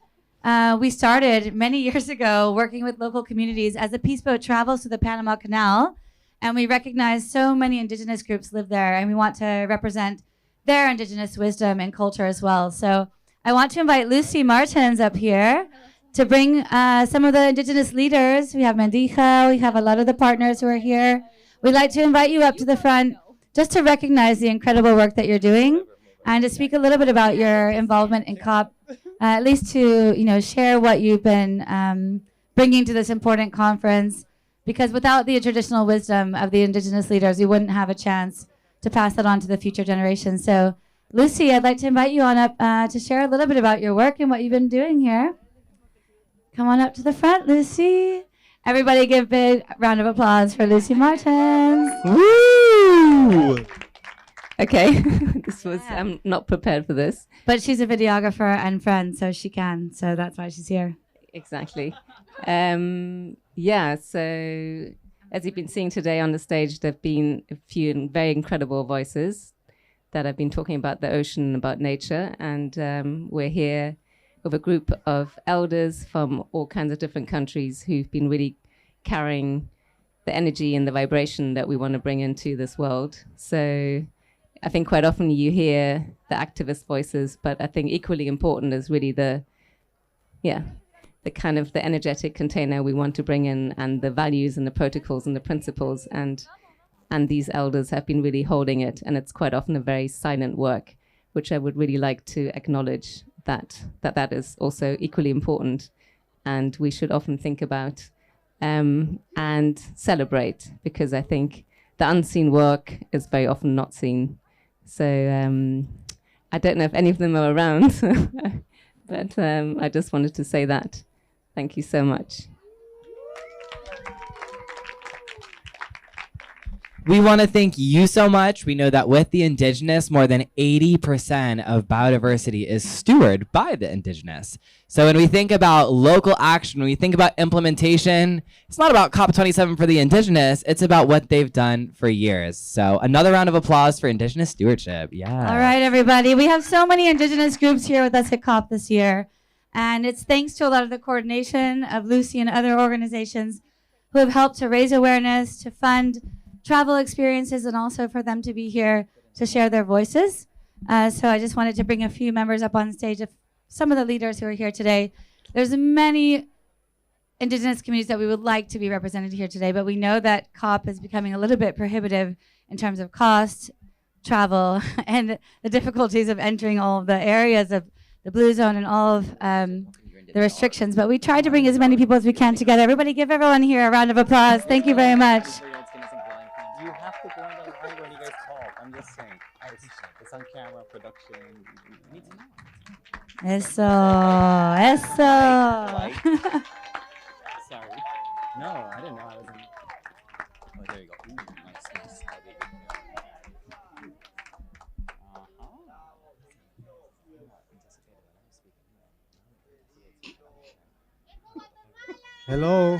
we started many years ago, working with local communities as the Peace Boat travels to the Panama Canal. And we recognize so many Indigenous groups live there, and we want to represent their Indigenous wisdom and culture as well. So I want to invite Lucy Martins up here to bring some of the Indigenous leaders. We have Mandija, we have a lot of the partners who are here. We'd like to invite you up to the front just to recognize the incredible work that you're doing and to speak a little bit about your involvement in COP, at least to share what you've been bringing to this important conference, because without the traditional wisdom of the Indigenous leaders, we wouldn't have a chance to pass that on to the future generations. So Lucy, I'd like to invite you on up to share a little bit about your work and what you've been doing here. Come on up to the front, Lucy. Everybody give a big round of applause for Lucy Martins. Woo! Okay, I'm not prepared for this. But she's a videographer and friend, so she can. So that's why she's here. Exactly. So as you've been seeing today on the stage, there have been a few very incredible voices that have been talking about the ocean, about nature, and we're here with a group of elders from all kinds of different countries who've been really carrying the energy and the vibration that we want to bring into this world. So I think quite often you hear the activist voices, but I think equally important is really the kind of the energetic container we want to bring in, and the values and the protocols and the principles, and these elders have been really holding it, and it's quite often a very silent work, which I would really like to acknowledge that is also equally important, and we should often think about and celebrate, because I think the unseen work is very often not seen. So I don't know if any of them are around, but I just wanted to say that. Thank you so much. We want to thank you so much. We know that with the Indigenous, more than 80% of biodiversity is stewarded by the Indigenous. So when we think about local action, when we think about implementation, it's not about COP27 for the Indigenous, it's about what they've done for years. So another round of applause for Indigenous stewardship. Yeah. All right, everybody. We have so many Indigenous groups here with us at COP this year. And it's thanks to a lot of the coordination of Lucy and other organizations who have helped to raise awareness, to fund travel experiences, and also for them to be here to share their voices. So I just wanted to bring a few members up on stage of some of the leaders who are here today. There's many Indigenous communities that we would like to be represented here today, but we know that COP is becoming a little bit prohibitive in terms of cost, travel, and the difficulties of entering all of the areas of the blue zone and all of the restrictions. But we tried to bring as many people as we can together. Everybody give everyone here a round of applause. Thank you very much. You have to go on the line when you guys talk. I'm just saying. It's on camera, production. You need to know. Eso. Eso. Sorry. No, I didn't know I was in. Oh, there you go. Ooh, nice. Hello.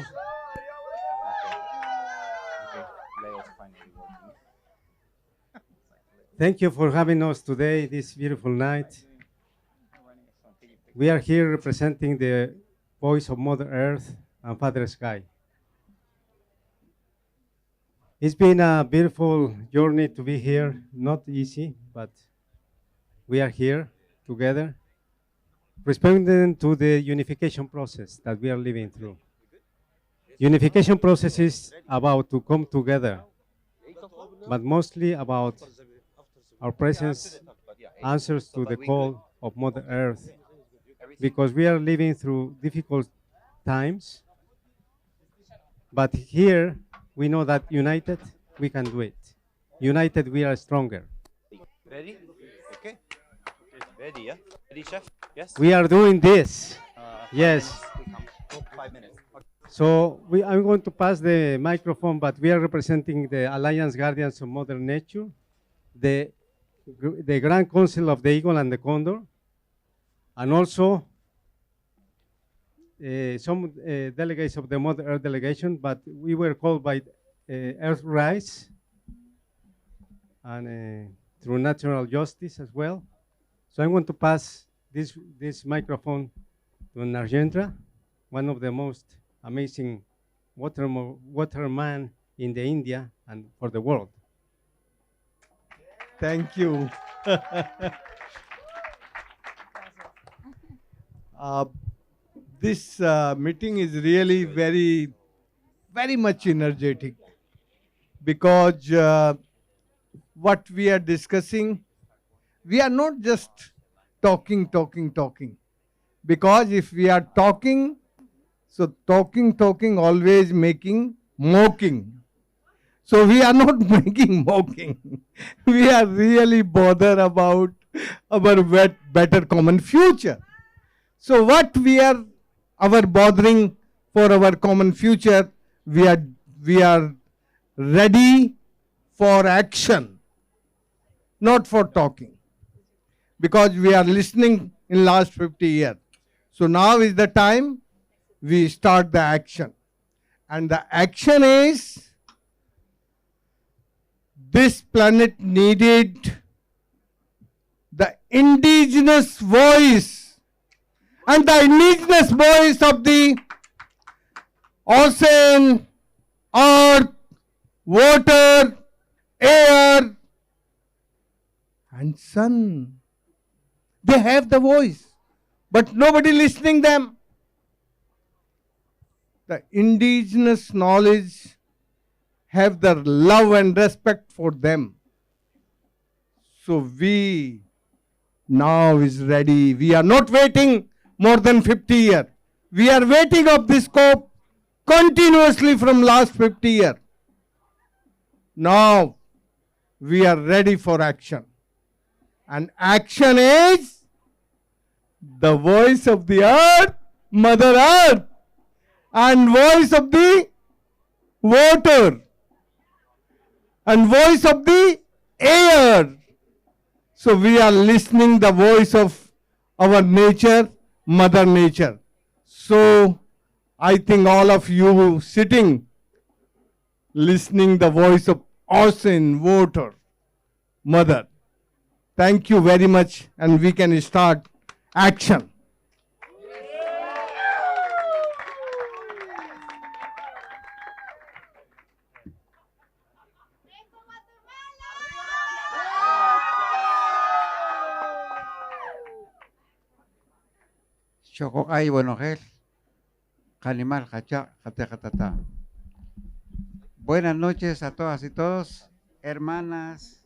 Thank you for having us today, this beautiful night. We are here representing the voice of Mother Earth and Father Sky. It's been a beautiful journey to be here, not easy, but we are here together, responding to the unification process that we are living through. Unification process is about to come together, but mostly about our presence answers to the call of Mother Earth, because we are living through difficult times, but here we know that united we can do it. United we are stronger. Ready? Okay. Ready, yeah? Ready, chef? Yes? We are doing this. Yes. 5 minutes. So I'm going to pass the microphone, but we are representing the Alliance Guardians of Mother Nature, the Grand Council of the Eagle and the Condor, and also some delegates of the Mother Earth delegation, but we were called by Earthrise and through natural justice as well. So I'm going to pass this microphone to Nargendra, one of the most amazing waterman in the India and for the world. Thank you. This meeting is really very much energetic, because what we are discussing, we are not just talking. Because if we are talking, so talking always making mocking. So we are not making mocking. We are really bothered about our better common future. So what we are bothering for our common future, we are ready for action, not for talking. Because we are listening in last 50 years. So now is the time we start the action. And the action is, this planet needed the indigenous voice, and the indigenous voice of the ocean, earth, water, air, and sun. They have the voice, but nobody listening them. The indigenous knowledge have the love and respect for them. So we now is ready. We are not waiting more than 50 years. We are waiting of this COP continuously from last 50 years. Now we are ready for action. And action is the voice of the earth, Mother Earth, and voice of the water, and voice of the air. So we are listening the voice of our nature, Mother Nature. So I think all of you sitting, listening the voice of ocean, water, Mother. Thank you very much, and we can start action. Chococay, Buenogel, Canimal, Hacha, Jatejatata. Buenas noches a todas y todos, hermanas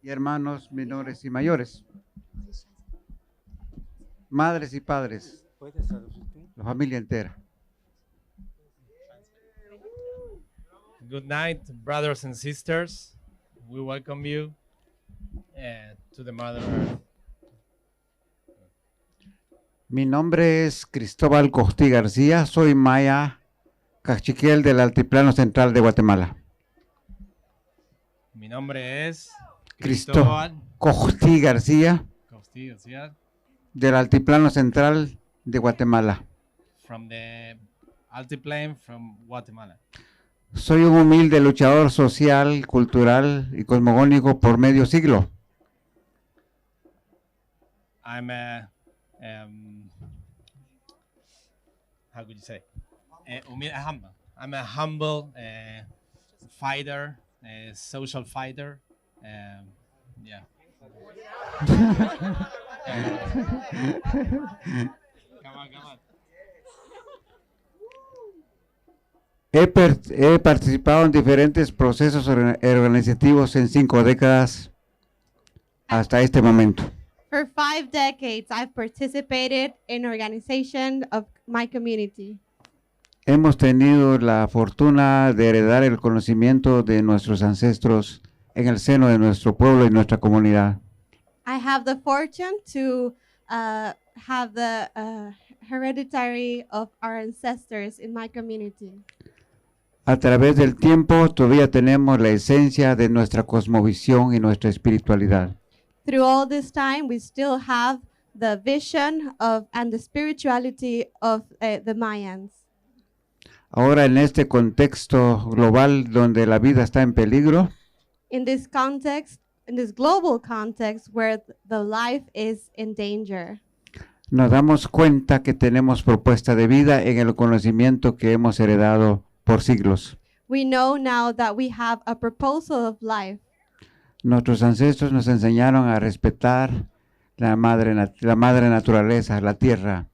y hermanos menores y mayores, madres y padres, la familia entera. Good night, brothers and sisters. We welcome you to the Mother Earth. Mi nombre es Cristóbal Costí García, soy maya cachiquel del Altiplano Central de Guatemala. Mi nombre es Cristóbal Costí García, del Altiplano Central de Guatemala. From the Altiplane from Guatemala. Soy un humilde luchador social, cultural y cosmogónico por medio siglo. I'm a how could you say? Humble. I'm a humble fighter, a social fighter. Yeah. Come on. He participado en diferentes procesos organizativos en 5 décadas hasta este momento. For 5 decades, I've participated in organization of my community. Hemos tenido la fortuna de heredar el conocimiento de nuestros ancestros en el seno de nuestro pueblo y nuestra comunidad. I have the fortune to have the hereditary of our ancestors in my community. A través del tiempo todavía tenemos la esencia de nuestra cosmovisión y nuestra espiritualidad. Through all this time, we still have the vision of and the spirituality of the Mayans. Ahora en este contexto global donde la vida está en peligro, In this context, in this global context where the life is in danger, nos damos cuenta que tenemos propuesta de vida en el conocimiento que hemos heredado por siglos. we know now that we have a proposal of life. Nuestros ancestros nos enseñaron a respetar la madre naturaleza, la tierra.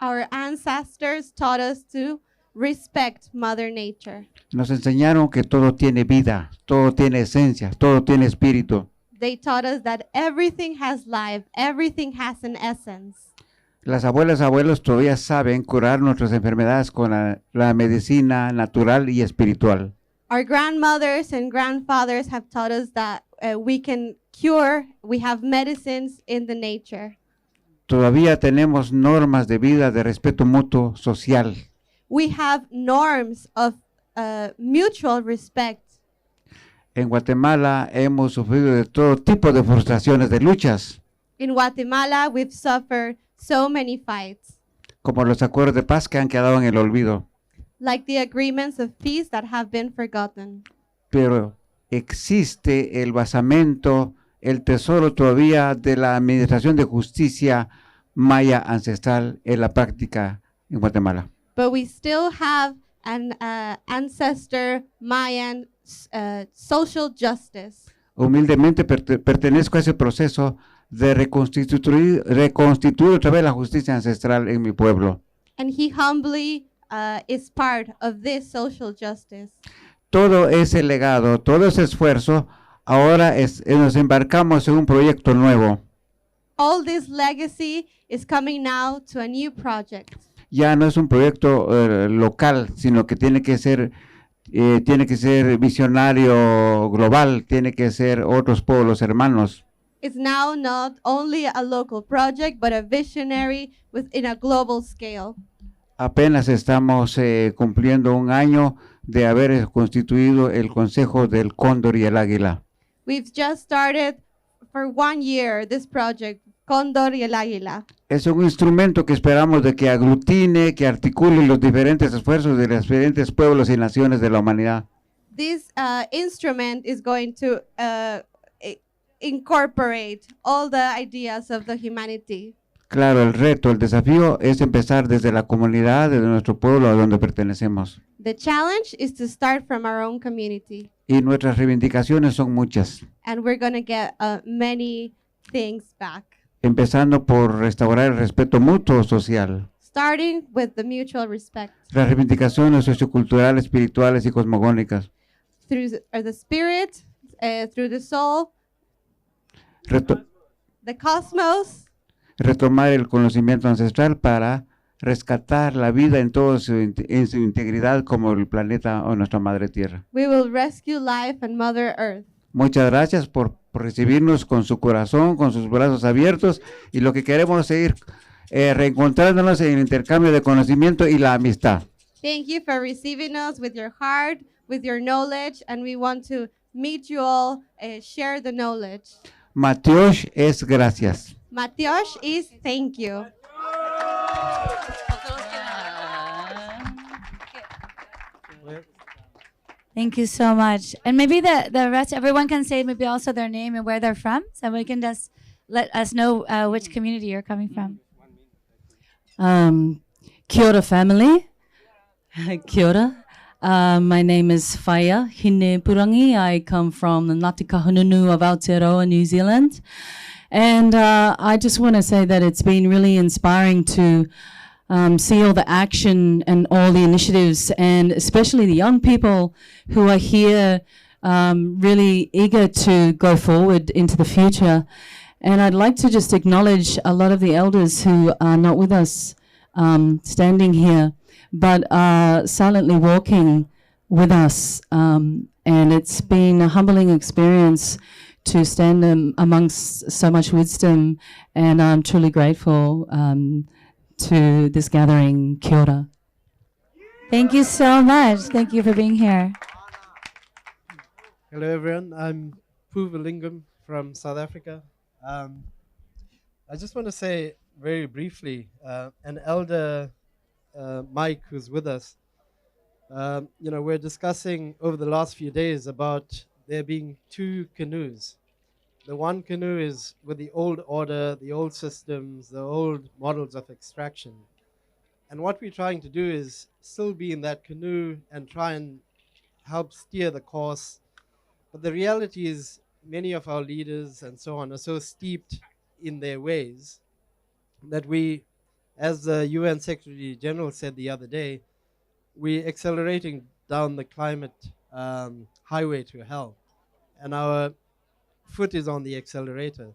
Our ancestors taught us to respect Mother Nature. Nos enseñaron que todo tiene vida, todo tiene esencia, todo tiene espíritu. they taught us that everything has life, everything has an essence. Las abuelas y abuelos todavía saben curar nuestras enfermedades con la medicina natural y espiritual. Our grandmothers and grandfathers have taught us that we can cure, we have medicines in the nature. Todavía tenemos normas de vida de respeto mutuo social. We have norms of mutual respect. En Guatemala hemos sufrido de todo tipo de frustraciones, de luchas, In Guatemala, we've suffered so many fights, como los acuerdos de paz que han quedado en el olvido. like the agreements of peace that have been forgotten. Pero existe el basamento, el tesoro todavía de la administración de justicia maya ancestral en la práctica en Guatemala. But we still have an ancestor Mayan social justice. Humildemente pertenezco a ese proceso de reconstituir otra vez la justicia ancestral en mi pueblo. And he humbly is part of this social justice. Todo ese legado, todo ese esfuerzo, ahora nos embarcamos en un proyecto nuevo. All this legacy is coming now to a new project. Ya no es un proyecto local, sino que tiene que ser visionario global, tiene que ser otros pueblos hermanos. It's now not only a local project, but a visionary within a global scale. Apenas estamos cumpliendo un año de haber constituido el Consejo del Cóndor y el Águila. We've just started for 1 year this project, Cóndor y el Águila. Es un instrumento que esperamos de que aglutine, que articule los diferentes esfuerzos de los diferentes pueblos y naciones de la humanidad. This instrument is going to incorporate all the ideas of the humanity. Claro, el reto, el desafío es empezar desde la comunidad, desde nuestro pueblo a donde pertenecemos. The challenge is to start from our own community. Y nuestras reivindicaciones son muchas, And we're going to get many things back. empezando por restaurar el respeto mutuo social, Starting with the mutual respect. las reivindicaciones socioculturales, espirituales y cosmogónicas, Through the spirit, through the soul, the cosmos, retomar el conocimiento ancestral para rescatar la vida en toda su integridad como el planeta o nuestra madre tierra. we will rescue life and Mother Earth. Muchas gracias por recibirnos con su corazón, con sus brazos abiertos, y lo que queremos es seguir reencontrándonos en el intercambio de conocimiento y la amistad. Thank you for receiving us with your heart, with your knowledge, and we want to meet you all, share the knowledge. Matiosh es gracias. Matiosh is thank you. Thank you so much. And maybe the rest, everyone can say maybe also their name and where they're from, so we can just let us know which community you're coming from. Kia ora family. Kia ora. My name is Whaia Hine Purangi. I come from the Ngāti Kahungunu of Aotearoa, New Zealand. And I just want to say that it's been really inspiring to see all the action and all the initiatives, and especially the young people who are here really eager to go forward into the future. And I'd like to just acknowledge a lot of the elders who are not with us standing here, but are silently walking with us. And it's been a humbling experience to stand amongst so much wisdom, and I'm truly grateful to this gathering. Kia ora. Thank you so much. Thank you for being here. Hello everyone, I'm Puvalingam from South Africa. I just want to say very briefly, an elder, Mike, who's with us, we're discussing over the last few days about there being two canoes. The one canoe is with the old order, the old systems, the old models of extraction. And what we're trying to do is still be in that canoe and try and help steer the course. But the reality is many of our leaders and so on are so steeped in their ways that we, as the UN Secretary General said the other day, we're accelerating down the climate highway to hell. And our foot is on the accelerator.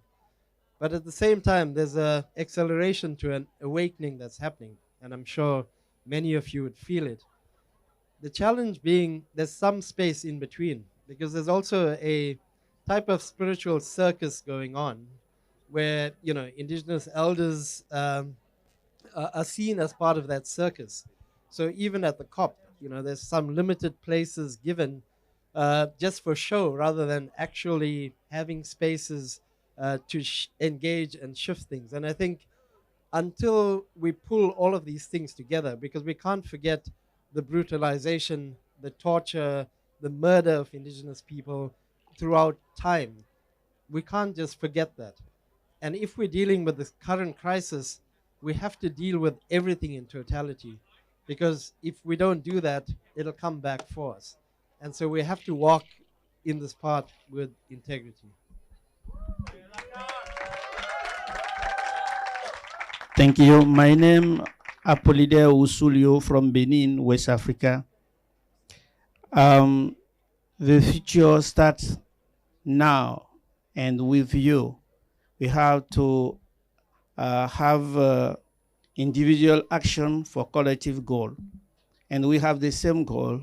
But at the same time, there's a acceleration to an awakening that's happening, and I'm sure many of you would feel it. The challenge being there's some space in between, because there's also a type of spiritual circus going on where, you know, indigenous elders are seen as part of that circus. So even at the COP, you know, there's some limited places given just for show rather than actually having spaces to engage and shift things. And I think until we pull all of these things together, because we can't forget the brutalization, the torture, the murder of indigenous people throughout time. We can't just forget that. And if we're dealing with this current crisis, we have to deal with everything in totality. Because if we don't do that, it'll come back for us. And so we have to walk in this path with integrity. Thank you. My name Apolide Usulio from Benin, West Africa. The future starts now, and with you, we have to have individual action for collective goal, and we have the same goal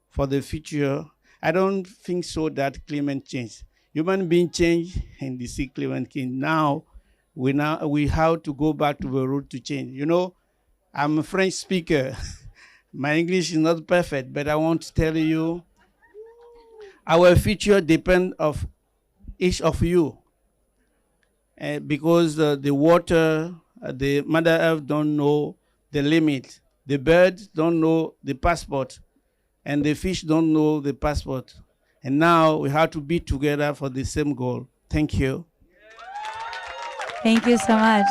for the future. I don't think so that climate change, human being change, and the see climate change now. We have to go back to the root to change. You know, I'm a French speaker. My English is not perfect, but I want to tell you, our future depends of each of you. Because the water, the Mother Earth don't know the limit. The birds don't know the passport, and the fish don't know the passport. And now we have to be together for the same goal. Thank you. Thank you so much.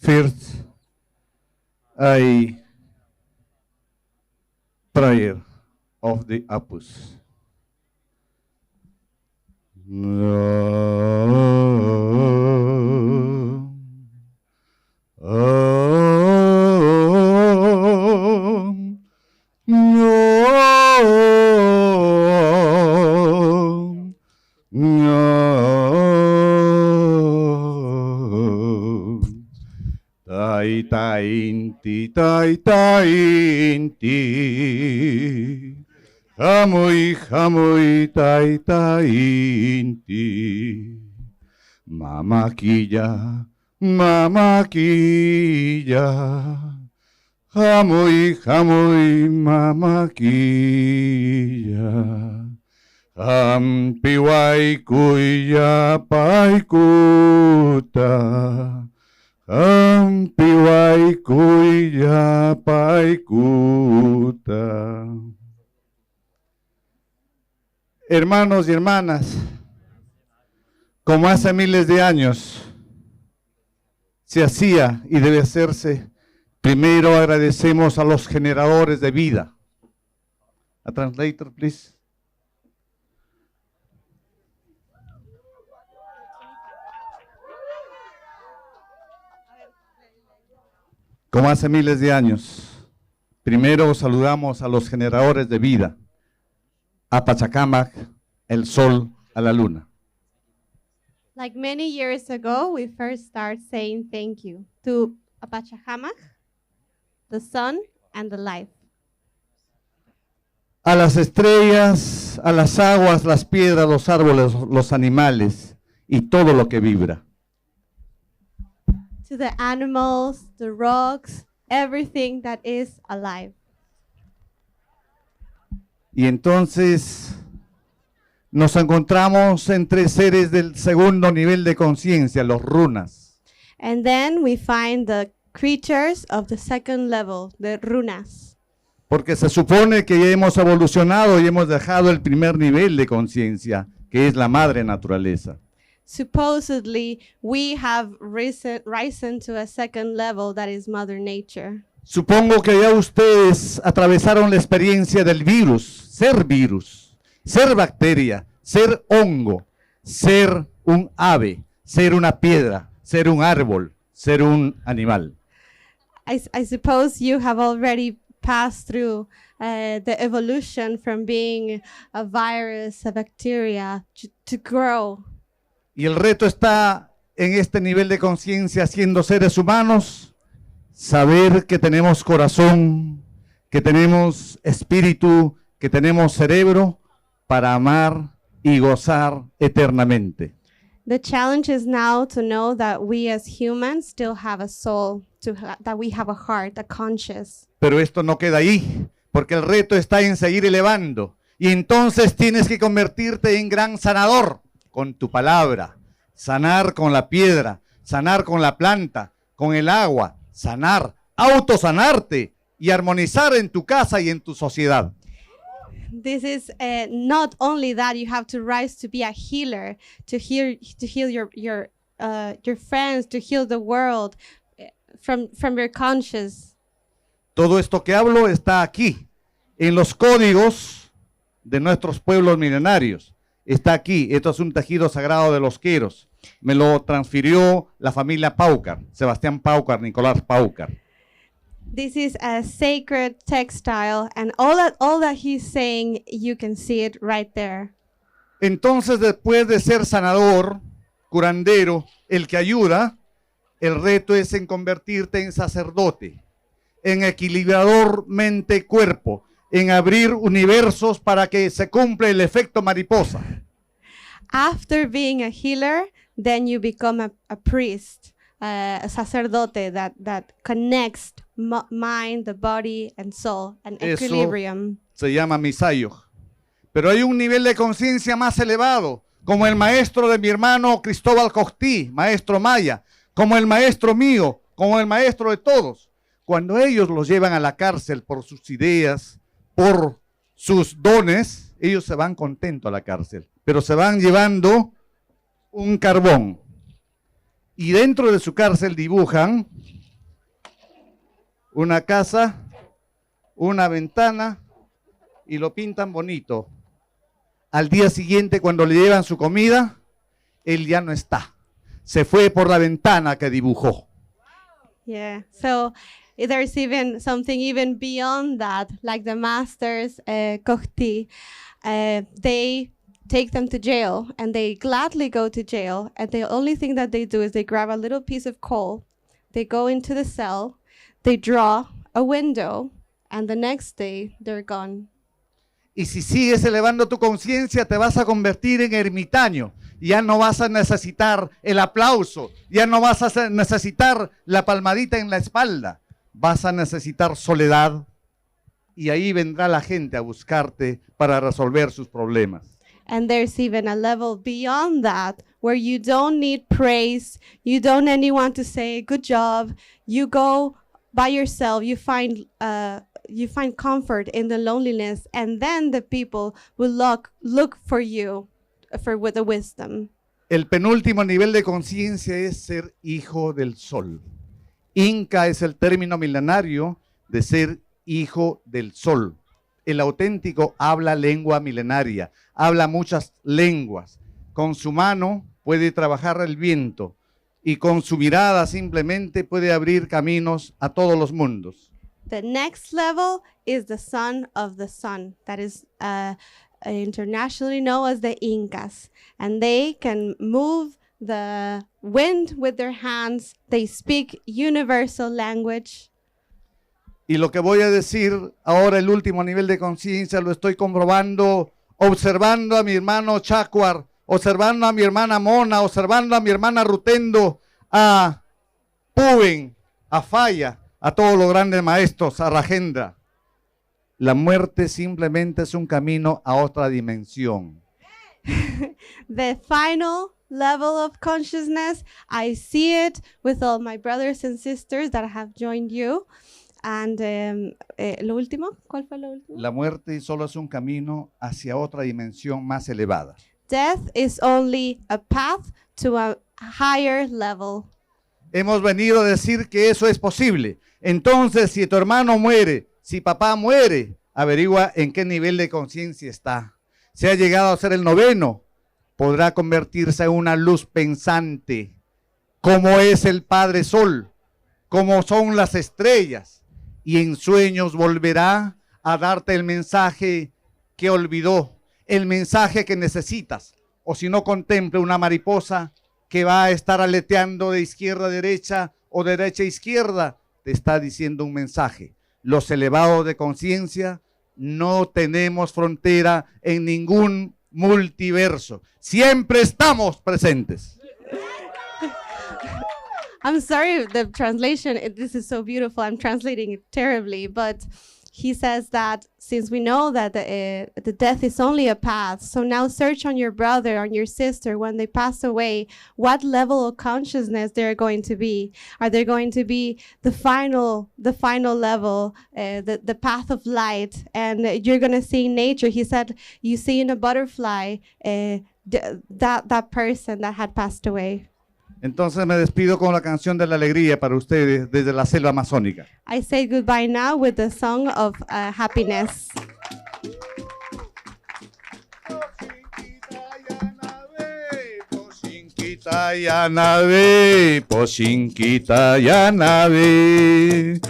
First, I prayer of the Opus. Tai inti, tai inti, hamui hamui tai inti, mama quilla, hamui hamui mama quilla, ampiwai kuya paikuta. Ampiwai kuya paikuta. Hermanos y hermanas, como hace miles de años se hacía y debe hacerse, primero agradecemos a los generadores de vida. A translator, please. Como hace miles de años, primero saludamos a los generadores de vida, a Pachacamac, el sol, a la luna. Like many years ago, we first start saying thank you to Apachahamac, the sun, and the life. A las estrellas, a las aguas, las piedras, los árboles, los animales y todo lo que vibra. To the animals, the rocks, everything that is alive. Y entonces nos encontramos entre seres del segundo nivel de conciencia, los runas. And then we find the creatures of the second level, the runas. Porque se supone que ya hemos evolucionado y hemos dejado el primer nivel de conciencia, que es la madre naturaleza. Supposedly, we have risen to a second level that is Mother Nature. Supongo que ya ustedes atravesaron la experiencia del virus, ser bacteria, ser hongo, ser un ave, ser una piedra, ser un árbol, ser un animal. I suppose you have already passed through the evolution from being a virus, a bacteria, to grow. Y el reto está en este nivel de conciencia, siendo seres humanos, saber que tenemos corazón, que tenemos espíritu, que tenemos cerebro para amar y gozar eternamente. The challenge is now to know that we as humans still have a soul, that we have a heart, a conscience. Pero esto no queda ahí, porque el reto está en seguir elevando. Y entonces tienes que convertirte en gran sanador con tu palabra, sanar con la piedra, sanar con la planta, con el agua, sanar, autosanarte y armonizar en tu casa y en tu sociedad. This is not only that you have to rise to be a healer, to heal your friends, to heal the world from your conscience. Todo esto que hablo está aquí, en los códigos de nuestros pueblos milenarios. Está aquí, esto es un tejido sagrado de los queros. Me lo transfirió la familia Paucar, Sebastián Paucar, Nicolás Paucar. This is a sacred textile, and all that he's saying, you can see it right there. Entonces, después de ser sanador, curandero, el que ayuda, el reto es en convertirte en sacerdote, en equilibrador mente-cuerpo, en abrir universos para que se cumpla el efecto mariposa. After being a healer, then you become a priest, a sacerdote that connects mind, the body, and soul, and equilibrium. Eso se llama misayo. Pero hay un nivel de conciencia más elevado, como el maestro de mi hermano Cristóbal Costí, maestro maya, como el maestro mío, como el maestro de todos. Cuando ellos los llevan a la cárcel por sus ideas, por sus dones, ellos se van contentos a la cárcel, pero se van llevando un carbón. Y dentro de su cárcel dibujan una casa, una ventana y lo pintan bonito. Al día siguiente, cuando le llevan su comida, él ya no está. Se fue por la ventana que dibujó. Yeah, so there's even something even beyond that, like the masters, Kohti, they take them to jail, and they gladly go to jail, and the only thing that they do is they grab a little piece of coal, they go into the cell, they draw a window, and the next day they're gone. Y si sigues elevando tu conciencia, te vas a convertir en ermitaño. Ya no vas a necesitar el aplauso, ya no vas a necesitar la palmadita en la espalda. Vas a necesitar soledad, y ahí vendrá la gente a buscarte para resolver sus problemas. And there's even a level beyond that where you don't need praise, you don't need anyone to say good job. You go by yourself, you find comfort in the loneliness, and then the people will look for you with the wisdom. El penúltimo nivel de conciencia es ser hijo del sol. Inca es el término milenario de ser hijo del sol. El auténtico habla lengua milenaria, habla muchas lenguas. Con su mano puede trabajar el viento y con su mirada simplemente puede abrir caminos a todos los mundos. The next level is the son of the sun, that is internationally known as the Incas, and they can move the wind with their hands. They speak universal language. Y lo que voy a decir ahora, el último nivel de conciencia, lo estoy comprobando, observando a mi hermano Chacuar, observando a mi hermana Mona, observando a mi hermana Rutendo, a Puben, a Falla, a todos los grandes maestros, a Rajendra. La muerte simplemente es un camino a otra dimensión. The final level of consciousness, I see it with all my brothers and sisters that have joined you. And lo último, ¿cuál fue lo último? La muerte solo es un camino hacia otra dimensión más elevada. Death is only a path to a higher level. Hemos venido a decir que eso es posible. Entonces, si tu hermano muere, si papá muere, averigua en qué nivel de conciencia está. Si ha llegado a ser el 9º, podrá convertirse en una luz pensante, como es el Padre Sol, como son las estrellas, y en sueños volverá a darte el mensaje que olvidó, el mensaje que necesitas, o si no, contemple una mariposa que va a estar aleteando de izquierda a derecha o derecha a izquierda, te está diciendo un mensaje. Los elevados de conciencia no tenemos frontera en ningún multiverso. Siempre estamos presentes. I'm sorry, the translation, this is so beautiful. I'm translating it terribly, but he says that since we know that the death is only a path, so now search on your brother, on your sister, when they pass away, what level of consciousness they're going to be. Are they going to be the final level, the path of light? And you're going to see nature. He said, you see in a butterfly that person that had passed away. Entonces me despido con la canción de la alegría para ustedes desde la selva amazónica. I say goodbye now with the song of happiness.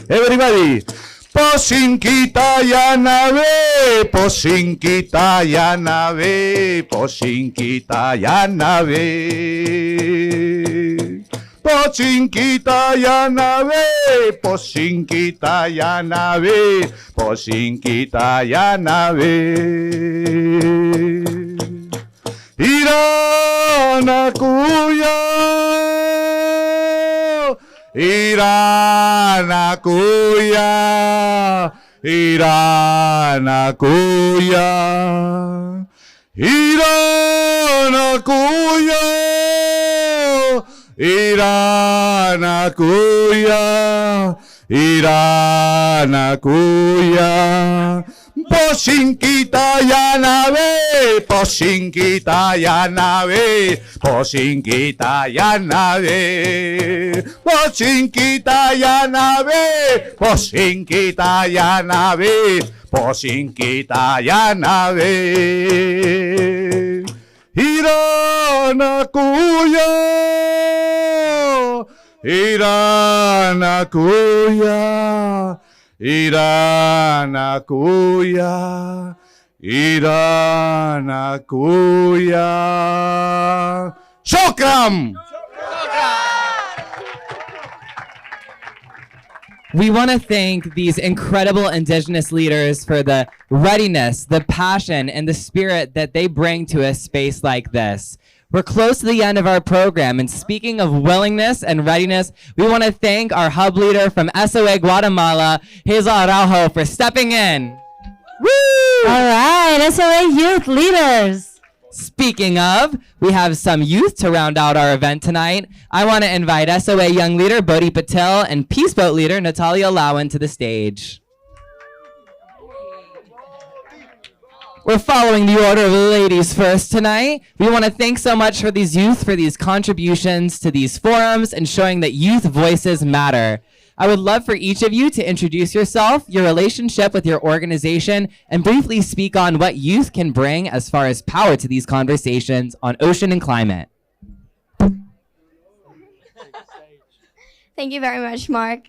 Everybody. Posinkita Yanabe, Posinkita Yanabe, Posinkita Yanabe. Posinkita Yanabe, Posinkita Yanabe, Posinkita Yanabe. Iranakuya, Iranakuya, Iranakuya, Iranakuya, Iranakuya, Iranakuya. Posinkita Yanabe, Posinkita Yanabe, Posinkita Yanabe, Posinkita Yanabe, Posinkita Yanabe, Posinkita Yanabe. Iranakuya, Iranakuya, Iranakuya, Iranakuya. Shokram! We want to thank these incredible Indigenous leaders for the readiness, the passion, and the spirit that they bring to a space like this. We're close to the end of our program, and speaking of willingness and readiness, we want to thank our hub leader from SOA Guatemala, Hazel Araujo, for stepping in. Woo! All right, SOA youth leaders. Speaking of, we have some youth to round out our event tonight. I want to invite SOA young leader Bodhi Patel and Peace Boat leader Natalia Lowen to the stage. We're following the order of the ladies first tonight. We want to thank so much for these youth for these contributions to these forums and showing that youth voices matter. I would love for each of you to introduce yourself, your relationship with your organization, and briefly speak on what youth can bring as far as power to these conversations on ocean and climate. Thank you very much, Mark.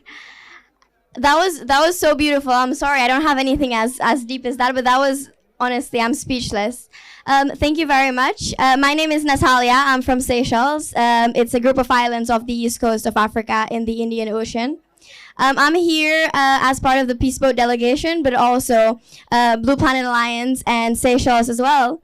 That was so beautiful. I'm sorry, I don't have anything as deep as that, but that was, honestly, I'm speechless. Thank you very much. My name is Natalia. I'm from Seychelles. It's a group of islands off the east coast of Africa in the Indian Ocean. I'm here as part of the Peace Boat delegation, but also Blue Planet Alliance and Seychelles as well.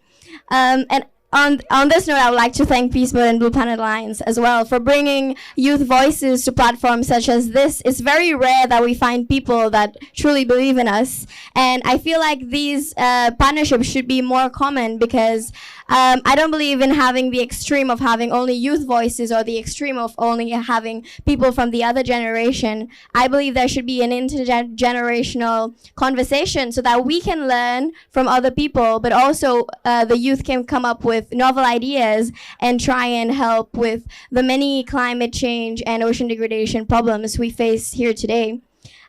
And on this note, I would like to thank Peaceboat and Blue Planet Alliance as well for bringing youth voices to platforms such as this. It's very rare that we find people that truly believe in us. And I feel like these partnerships should be more common because I don't believe in having the extreme of having only youth voices or the extreme of only having people from the other generation. I believe there should be an intergenerational conversation so that we can learn from other people, but also the youth can come up with novel ideas and try and help with the many climate change and ocean degradation problems we face here today.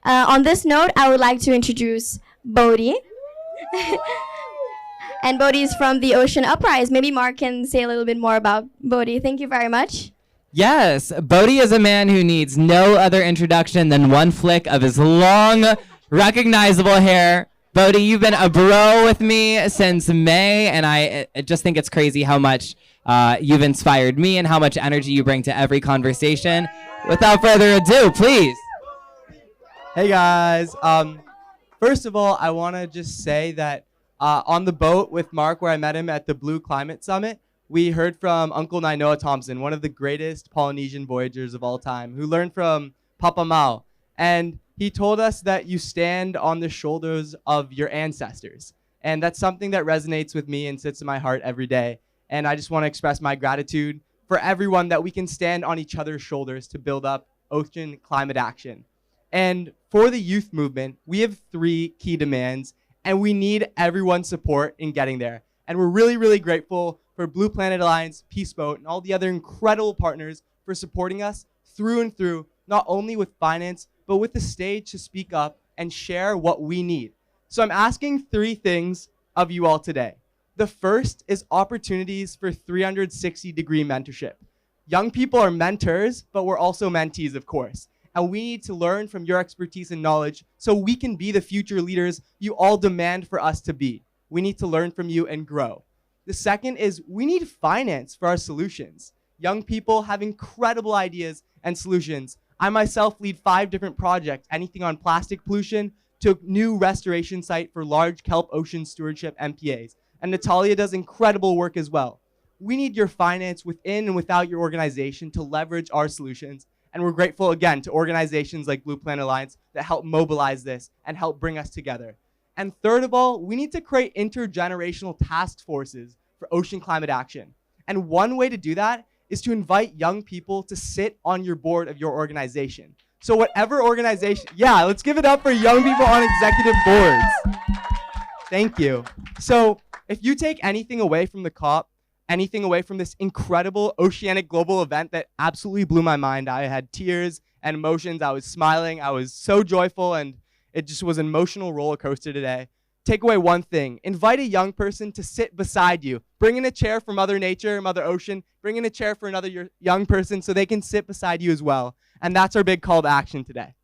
On this note, I would like to introduce Bodhi. And Bodhi is from the Ocean Uprise. Maybe Mark can say a little bit more about Bodhi. Thank you very much. Yes, Bodhi is a man who needs no other introduction than one flick of his long, recognizable hair. Bodhi, you've been a bro with me since May, and I just think it's crazy how much you've inspired me and how much energy you bring to every conversation. Without further ado, please. Hey guys. First of all, I want to just say that on the boat with Mark, where I met him at the Blue Climate Summit, we heard from Uncle Nainoa Thompson, one of the greatest Polynesian voyagers of all time, who learned from Papa Mau. And he told us that you stand on the shoulders of your ancestors. And that's something that resonates with me and sits in my heart every day. And I just want to express my gratitude for everyone that we can stand on each other's shoulders to build up ocean climate action. And for the youth movement, we have 3 key demands, and we need everyone's support in getting there. And we're really, really grateful for Blue Planet Alliance, Peaceboat, and all the other incredible partners for supporting us through and through, not only with finance, but with the stage to speak up and share what we need. So I'm asking 3 things of you all today. The first is opportunities for 360-degree mentorship. Young people are mentors, but we're also mentees, of course. And we need to learn from your expertise and knowledge so we can be the future leaders you all demand for us to be. We need to learn from you and grow. The second is we need finance for our solutions. Young people have incredible ideas and solutions. I myself lead 5 different projects, anything on plastic pollution to a new restoration site for large kelp ocean stewardship MPAs. And Natalia does incredible work as well. We need your finance within and without your organization to leverage our solutions. And we're grateful again to organizations like Blue Planet Alliance that help mobilize this and help bring us together. And third of all, we need to create intergenerational task forces for ocean climate action. And one way to do that is to invite young people to sit on your board of your organization. So whatever organization, yeah, let's give it up for young people on executive boards. Thank you. So if you take anything away from the COP, anything away from this incredible oceanic global event that absolutely blew my mind, I had tears and emotions, I was smiling, I was so joyful, and it just was an emotional roller coaster today. Take away one thing. Invite a young person to sit beside you. Bring in a chair for Mother Nature, Mother Ocean. Bring in a chair for another young person so they can sit beside you as well. And that's our big call to action today.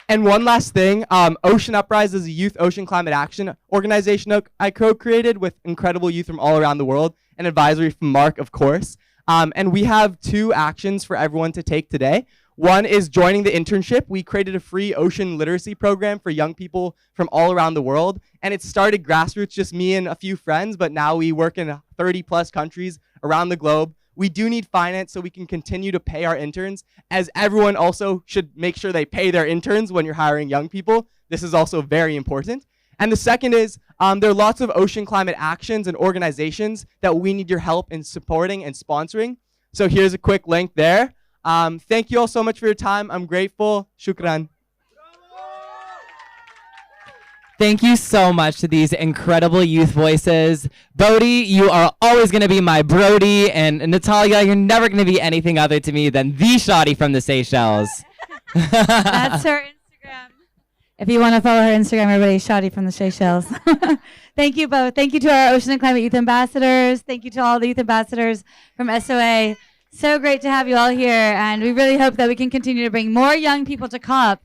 And one last thing, Ocean Uprise is a youth ocean climate action organization I co-created with incredible youth from all around the world, and advisory from Mark, of course. And we have 2 actions for everyone to take today. One is joining the internship. We created a free ocean literacy program for young people from all around the world. And it started grassroots, just me and a few friends, but now we work in 30+ countries around the globe. We do need finance so we can continue to pay our interns, as everyone also should make sure they pay their interns when you're hiring young people. This is also very important. And the second is there are lots of ocean climate actions and organizations that we need your help in supporting and sponsoring. So here's a quick link there. Thank you all so much for your time. I'm grateful. Shukran. Thank you so much to these incredible youth voices. Bodhi, you are always going to be my Brody, and Natalia, you're never going to be anything other to me than the Shotty from the Seychelles. That's her Instagram. If you want to follow her Instagram, everybody, Shotty from the Seychelles. Thank you both. Thank you to our Ocean and Climate Youth Ambassadors. Thank you to all the youth ambassadors from SOA. So great to have you all here, and we really hope that we can continue to bring more young people to COP.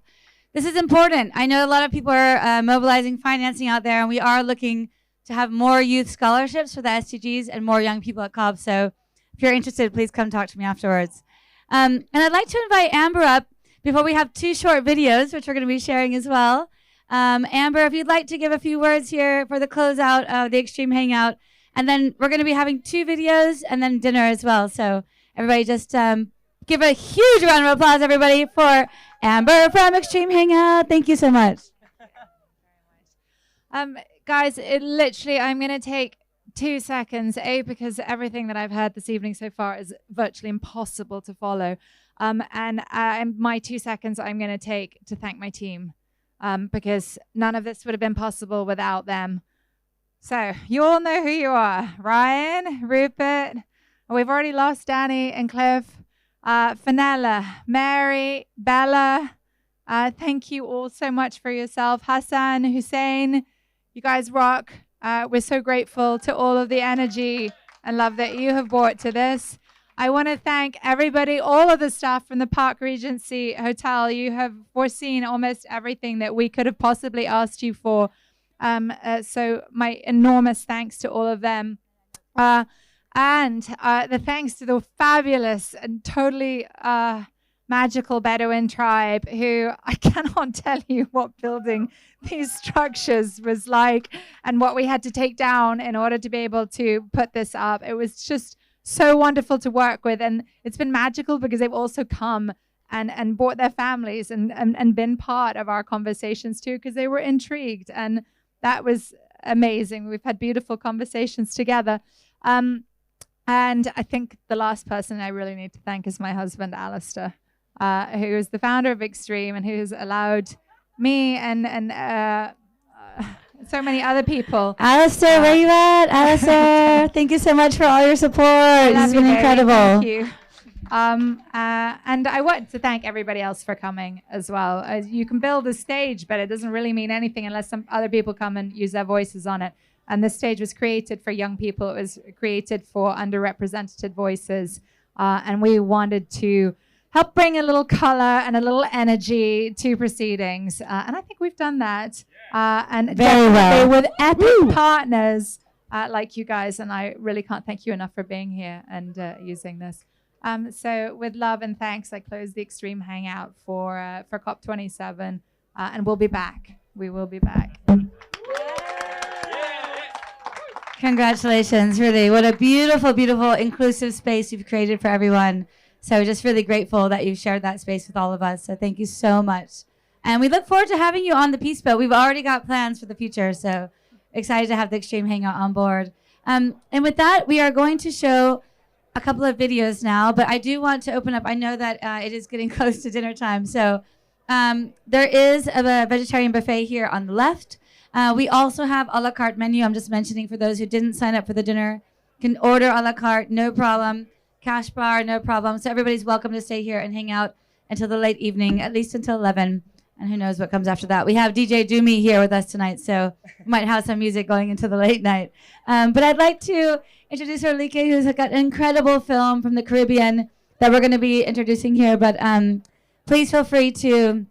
This is important. I know a lot of people are mobilizing financing out there, and we are looking to have more youth scholarships for the SDGs and more young people at COP. So if you're interested, please come talk to me afterwards. And I'd like to invite Amber up before we have 2 short videos, which we're going to be sharing as well. Amber, if you'd like to give a few words here for the closeout of the Extreme Hangout. And then we're going to be having 2 videos and then dinner as well. So everybody just give a huge round of applause, everybody, for Amber from Extreme Hangout. Thank you so much. Guys, I'm going to take 2 seconds, because everything that I've heard this evening so far is virtually impossible to follow. And my 2 seconds I'm going to take to thank my team, because none of this would have been possible without them. So you all know who you are. Ryan, Rupert, we've already lost Danny and Cliff, Fenella, Mary, Bella. Thank you all so much for yourself. Hassan, Hussein, you guys rock. We're so grateful to all of the energy and love that you have brought to this. I want to thank everybody, all of the staff from the Park Regency Hotel. You have foreseen almost everything that we could have possibly asked you for. So my enormous thanks to all of them. And the thanks to the fabulous and totally magical Bedouin tribe, who I cannot tell you what building these structures was like and what we had to take down in order to be able to put this up. It was just so wonderful to work with, and it's been magical because they've also come and brought their families and been part of our conversations too, because they were intrigued, and that was amazing. We've had beautiful conversations together. And I think the last person I really need to thank is my husband, Alistair, who is the founder of Extreme and who has allowed me and so many other people. Alistair, where you at? Alistair, thank you so much for all your support. This has been incredible. Thank you. And I want to thank everybody else for coming as well. You can build a stage, but it doesn't really mean anything unless some other people come and use their voices on it. And this stage was created for young people. It was created for underrepresented voices. And we wanted to help bring a little color and a little energy to proceedings. And I think we've done that. And very well. With epic partners like you guys. And I really can't thank you enough for being here and using this. So with love and thanks, I close the Extreme Hangout for COP27. And we'll be back. We will be back. Congratulations, really. What a beautiful, beautiful, inclusive space you've created for everyone. So just really grateful that you've shared that space with all of us. So thank you so much. And we look forward to having you on the Peace Boat. We've already got plans for the future, so excited to have the Extreme Hangout on board. And with that, we are going to show a couple of videos now, but I do want to open up. I know that it is getting close to dinner time, so there is a vegetarian buffet here on the left. We also have a la carte menu. I'm just mentioning for those who didn't sign up for the dinner, can order a la carte, no problem. Cash bar, no problem. So everybody's welcome to stay here and hang out until the late evening, at least until 11. And who knows what comes after that. We have DJ Doomy here with us tonight, so we might have some music going into the late night. But I'd like to introduce Orlike, who's got an incredible film from the Caribbean that we're going to be introducing here. But please feel free to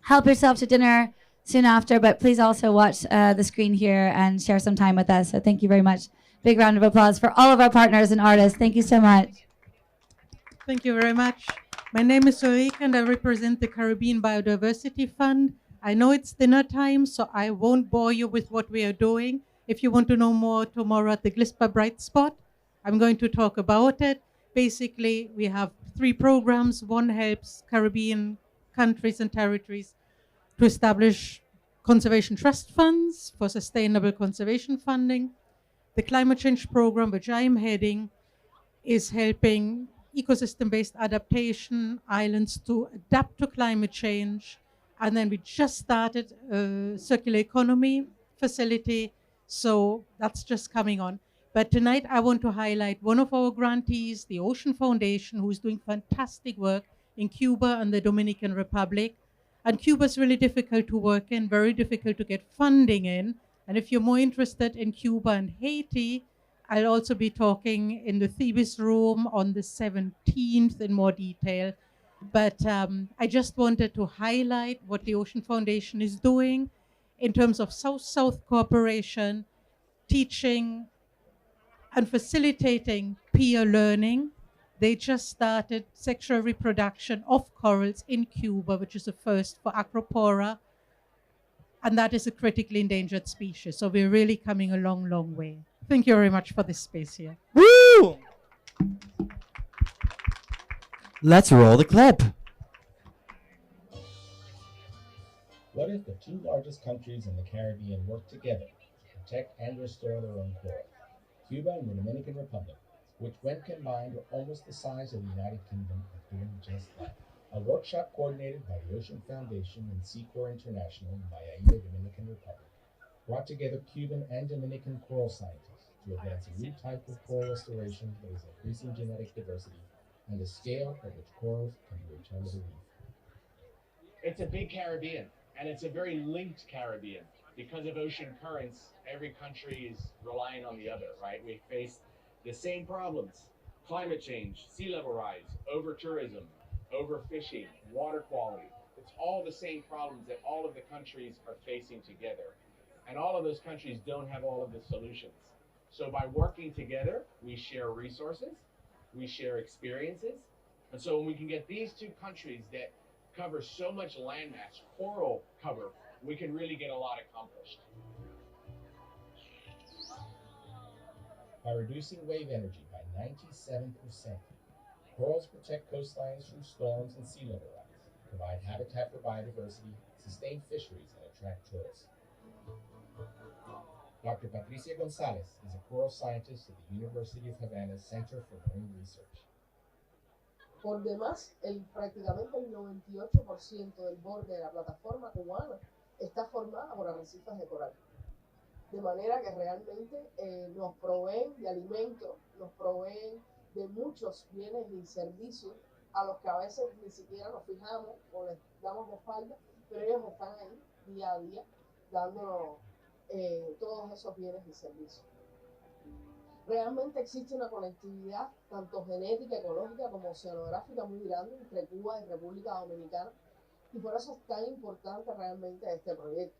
help yourself to dinner soon after, but please also watch the screen here and share some time with us. So thank you very much. Big round of applause for all of our partners and artists. Thank you so much. Thank you very much. My name is Ulrike and I represent the Caribbean Biodiversity Fund. I know it's dinner time, so I won't bore you with what we are doing. If you want to know more tomorrow at the Glispa Bright Spot, I'm going to talk about it. Basically, we have 3 programs. One helps Caribbean countries and territories to establish conservation trust funds for sustainable conservation funding. The climate change program, which I am heading, is helping ecosystem-based adaptation islands to adapt to climate change. And then we just started a circular economy facility, so that's just coming on. But tonight I want to highlight one of our grantees, the Ocean Foundation, who is doing fantastic work in Cuba and the Dominican Republic. And Cuba is really difficult to work in, very difficult to get funding in. And if you're more interested in Cuba and Haiti, I'll also be talking in the Thebes room on the 17th in more detail. But I just wanted to highlight what the Ocean Foundation is doing in terms of South-South cooperation, teaching and facilitating peer learning. They just started sexual reproduction of corals in Cuba, which is a first for Acropora. and that is a critically endangered species. So we're really coming a long, long way. Thank you very much for this space here. Woo! Let's roll the clip. What if the two largest countries in the Caribbean work together to protect and restore their own coral? Cuba and the Dominican Republic, which when combined are almost the size of the United Kingdom, are doing just that. A workshop coordinated by the Ocean Foundation and Sea Corps International in Valladolid, Dominican Republic, brought together Cuban and Dominican coral scientists to advance a new type of coral restoration that is increasing genetic diversity and a scale at which corals can be returned to the reef. It's a big Caribbean, and it's a very linked Caribbean. Because of ocean currents, every country is relying on the other, right? We face the same problems: climate change, sea level rise, over-tourism, overfishing, water quality. It's all the same problems that all of the countries are facing together. And all of those countries don't have all of the solutions. So by working together, we share resources, we share experiences. And so when we can get these two countries that cover so much landmass, coral cover, we can really get a lot accomplished. By reducing wave energy by 97%, corals protect coastlines from storms and sea level rise, provide habitat for biodiversity, sustain fisheries, and attract tourists. Dr. Patricia Gonzalez is a coral scientist at the University of Havana's Center for Marine Research. Por demás, prácticamente el 98% del borde de la plataforma cubana está formada por arrecifes de coral. De manera que realmente nos proveen de alimentos, nos proveen de muchos bienes y servicios a los que a veces ni siquiera nos fijamos o les damos de espalda, pero ellos están ahí día a día dándonos todos esos bienes y servicios. Realmente existe una conectividad tanto genética, ecológica como oceanográfica muy grande entre Cuba y República Dominicana, y por eso es tan importante realmente este proyecto.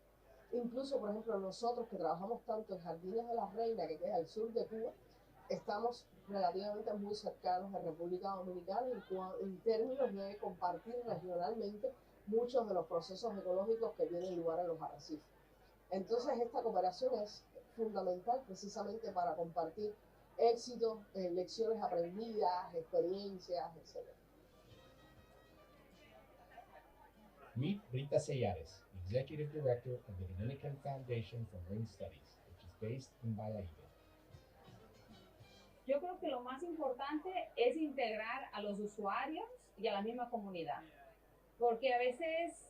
Incluso, por ejemplo, nosotros que trabajamos tanto en Jardines de la Reina, que queda al sur de Cuba, estamos relativamente muy cercanos a República Dominicana en términos de compartir regionalmente muchos de los procesos ecológicos que tienen lugar en los arrecifes. Entonces, esta cooperación es fundamental precisamente para compartir éxitos, lecciones aprendidas, experiencias, etc. Meet Rita Sellares, Executive Director of the Dominican Foundation for Marine Studies, which is based in Valladolid. Yo creo que lo más importante es integrar a los usuarios y a la misma comunidad, porque a veces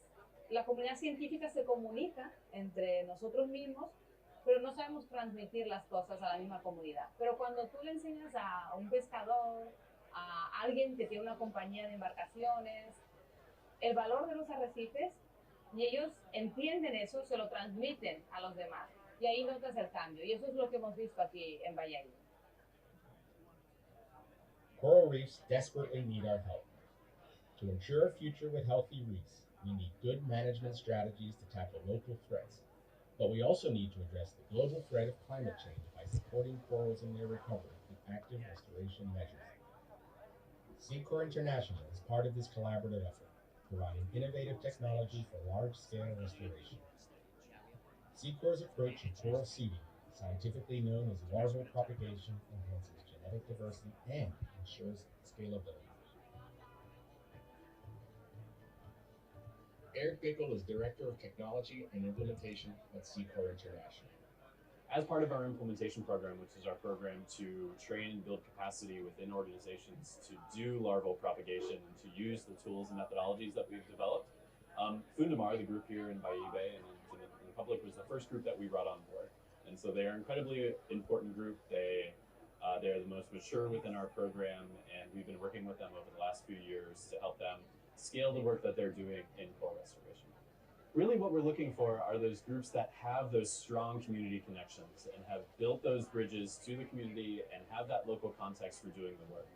la comunidad científica se comunica entre nosotros mismos, pero no sabemos transmitir las cosas a la misma comunidad. Pero cuando tú le enseñas a un pescador, a alguien que tiene una compañía de embarcaciones, el valor de los arrecifes, y ellos entienden eso, se lo transmiten a los demás. Y ahí notas el cambio. Y eso es lo que hemos visto aquí en Valladolid. Coral reefs desperately need our help. To ensure a future with healthy reefs, we need good management strategies to tackle local threats. But we also need to address the global threat of climate change by supporting corals in their recovery through active restoration measures. Sea Corps International is part of this collaborative effort, providing innovative technology for large-scale restoration. Sea Corps' approach to coral seeding, scientifically known as larval propagation, enhances genetic diversity and ensures scalability. Eric Bickel is Director of Technology and Implementation at Sea Corps International. As part of our implementation program, which is our program to train and build capacity within organizations to do larval propagation and to use the tools and methodologies that we've developed, Fundamar, the group here in Valladolid and in the Republic, was the first group that we brought on board. And so they are an incredibly important group. They are the most mature within our program, and we've been working with them over the last few years to help them scale the work that they're doing in coral restoration. Really what we're looking for are those groups that have those strong community connections and have built those bridges to the community and have that local context for doing the work.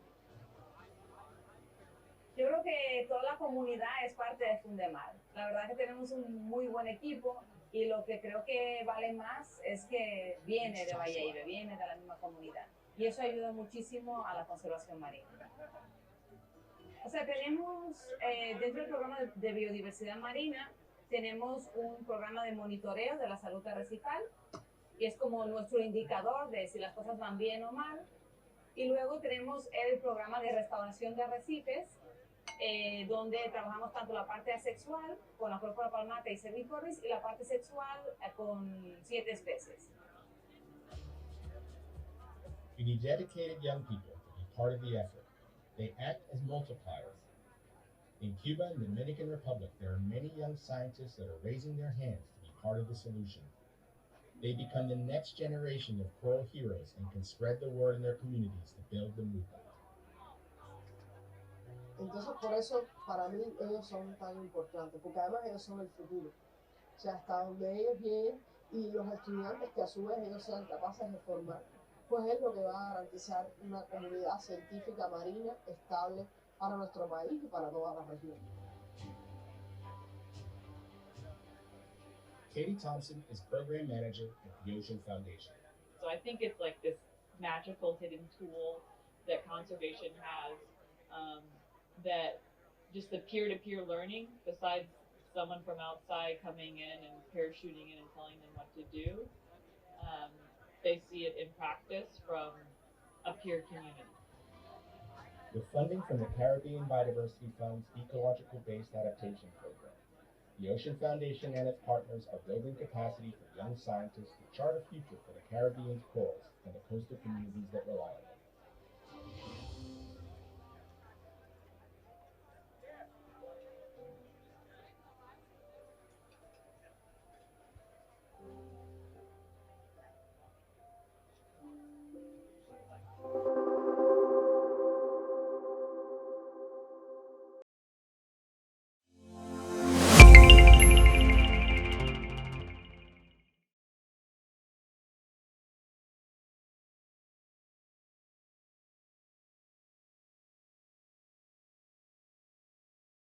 Yo creo que toda la comunidad es parte de Fundemar. La verdad que tenemos un muy buen equipo y lo que creo que vale más es que viene de Valladolid, viene de la misma comunidad. Y eso ayuda muchísimo a la conservación marina. O sea, tenemos dentro del programa de biodiversidad marina, tenemos un programa de monitoreo de la salud arrecifal, que es como nuestro indicador de si las cosas van bien o mal. Y luego tenemos el programa de restauración de arrecifes, donde trabajamos tanto la parte asexual con la Acropora palmata y cervicornis y la parte sexual con 7 especies. You need dedicated young people to be part of the effort. They act as multipliers. In Cuba and the Dominican Republic, there are many young scientists that are raising their hands to be part of the solution. They become the next generation of coral heroes and can spread the word in their communities to build the movement. Entonces, por eso, para mí, ellos son tan importantes, porque además ellos son el futuro. O sea, hasta donde ellos lleguen y los estudiantes que a su vez ellos sean capaces de formar, pues es lo que va a garantizar una comunidad científica marina estable para nuestro país y para toda la región. Katie Thompson is program manager at the Ocean Foundation. So I think it's like this magical hidden tool that conservation has, that just the peer-to-peer learning, besides someone from outside coming in and parachuting in and telling them what to do, they see it in practice from a peer community. With funding from the Caribbean Biodiversity Fund's Ecological-Based Adaptation Program, the Ocean Foundation and its partners are building capacity for young scientists to chart a future for the Caribbean's corals and the coastal communities that rely on them.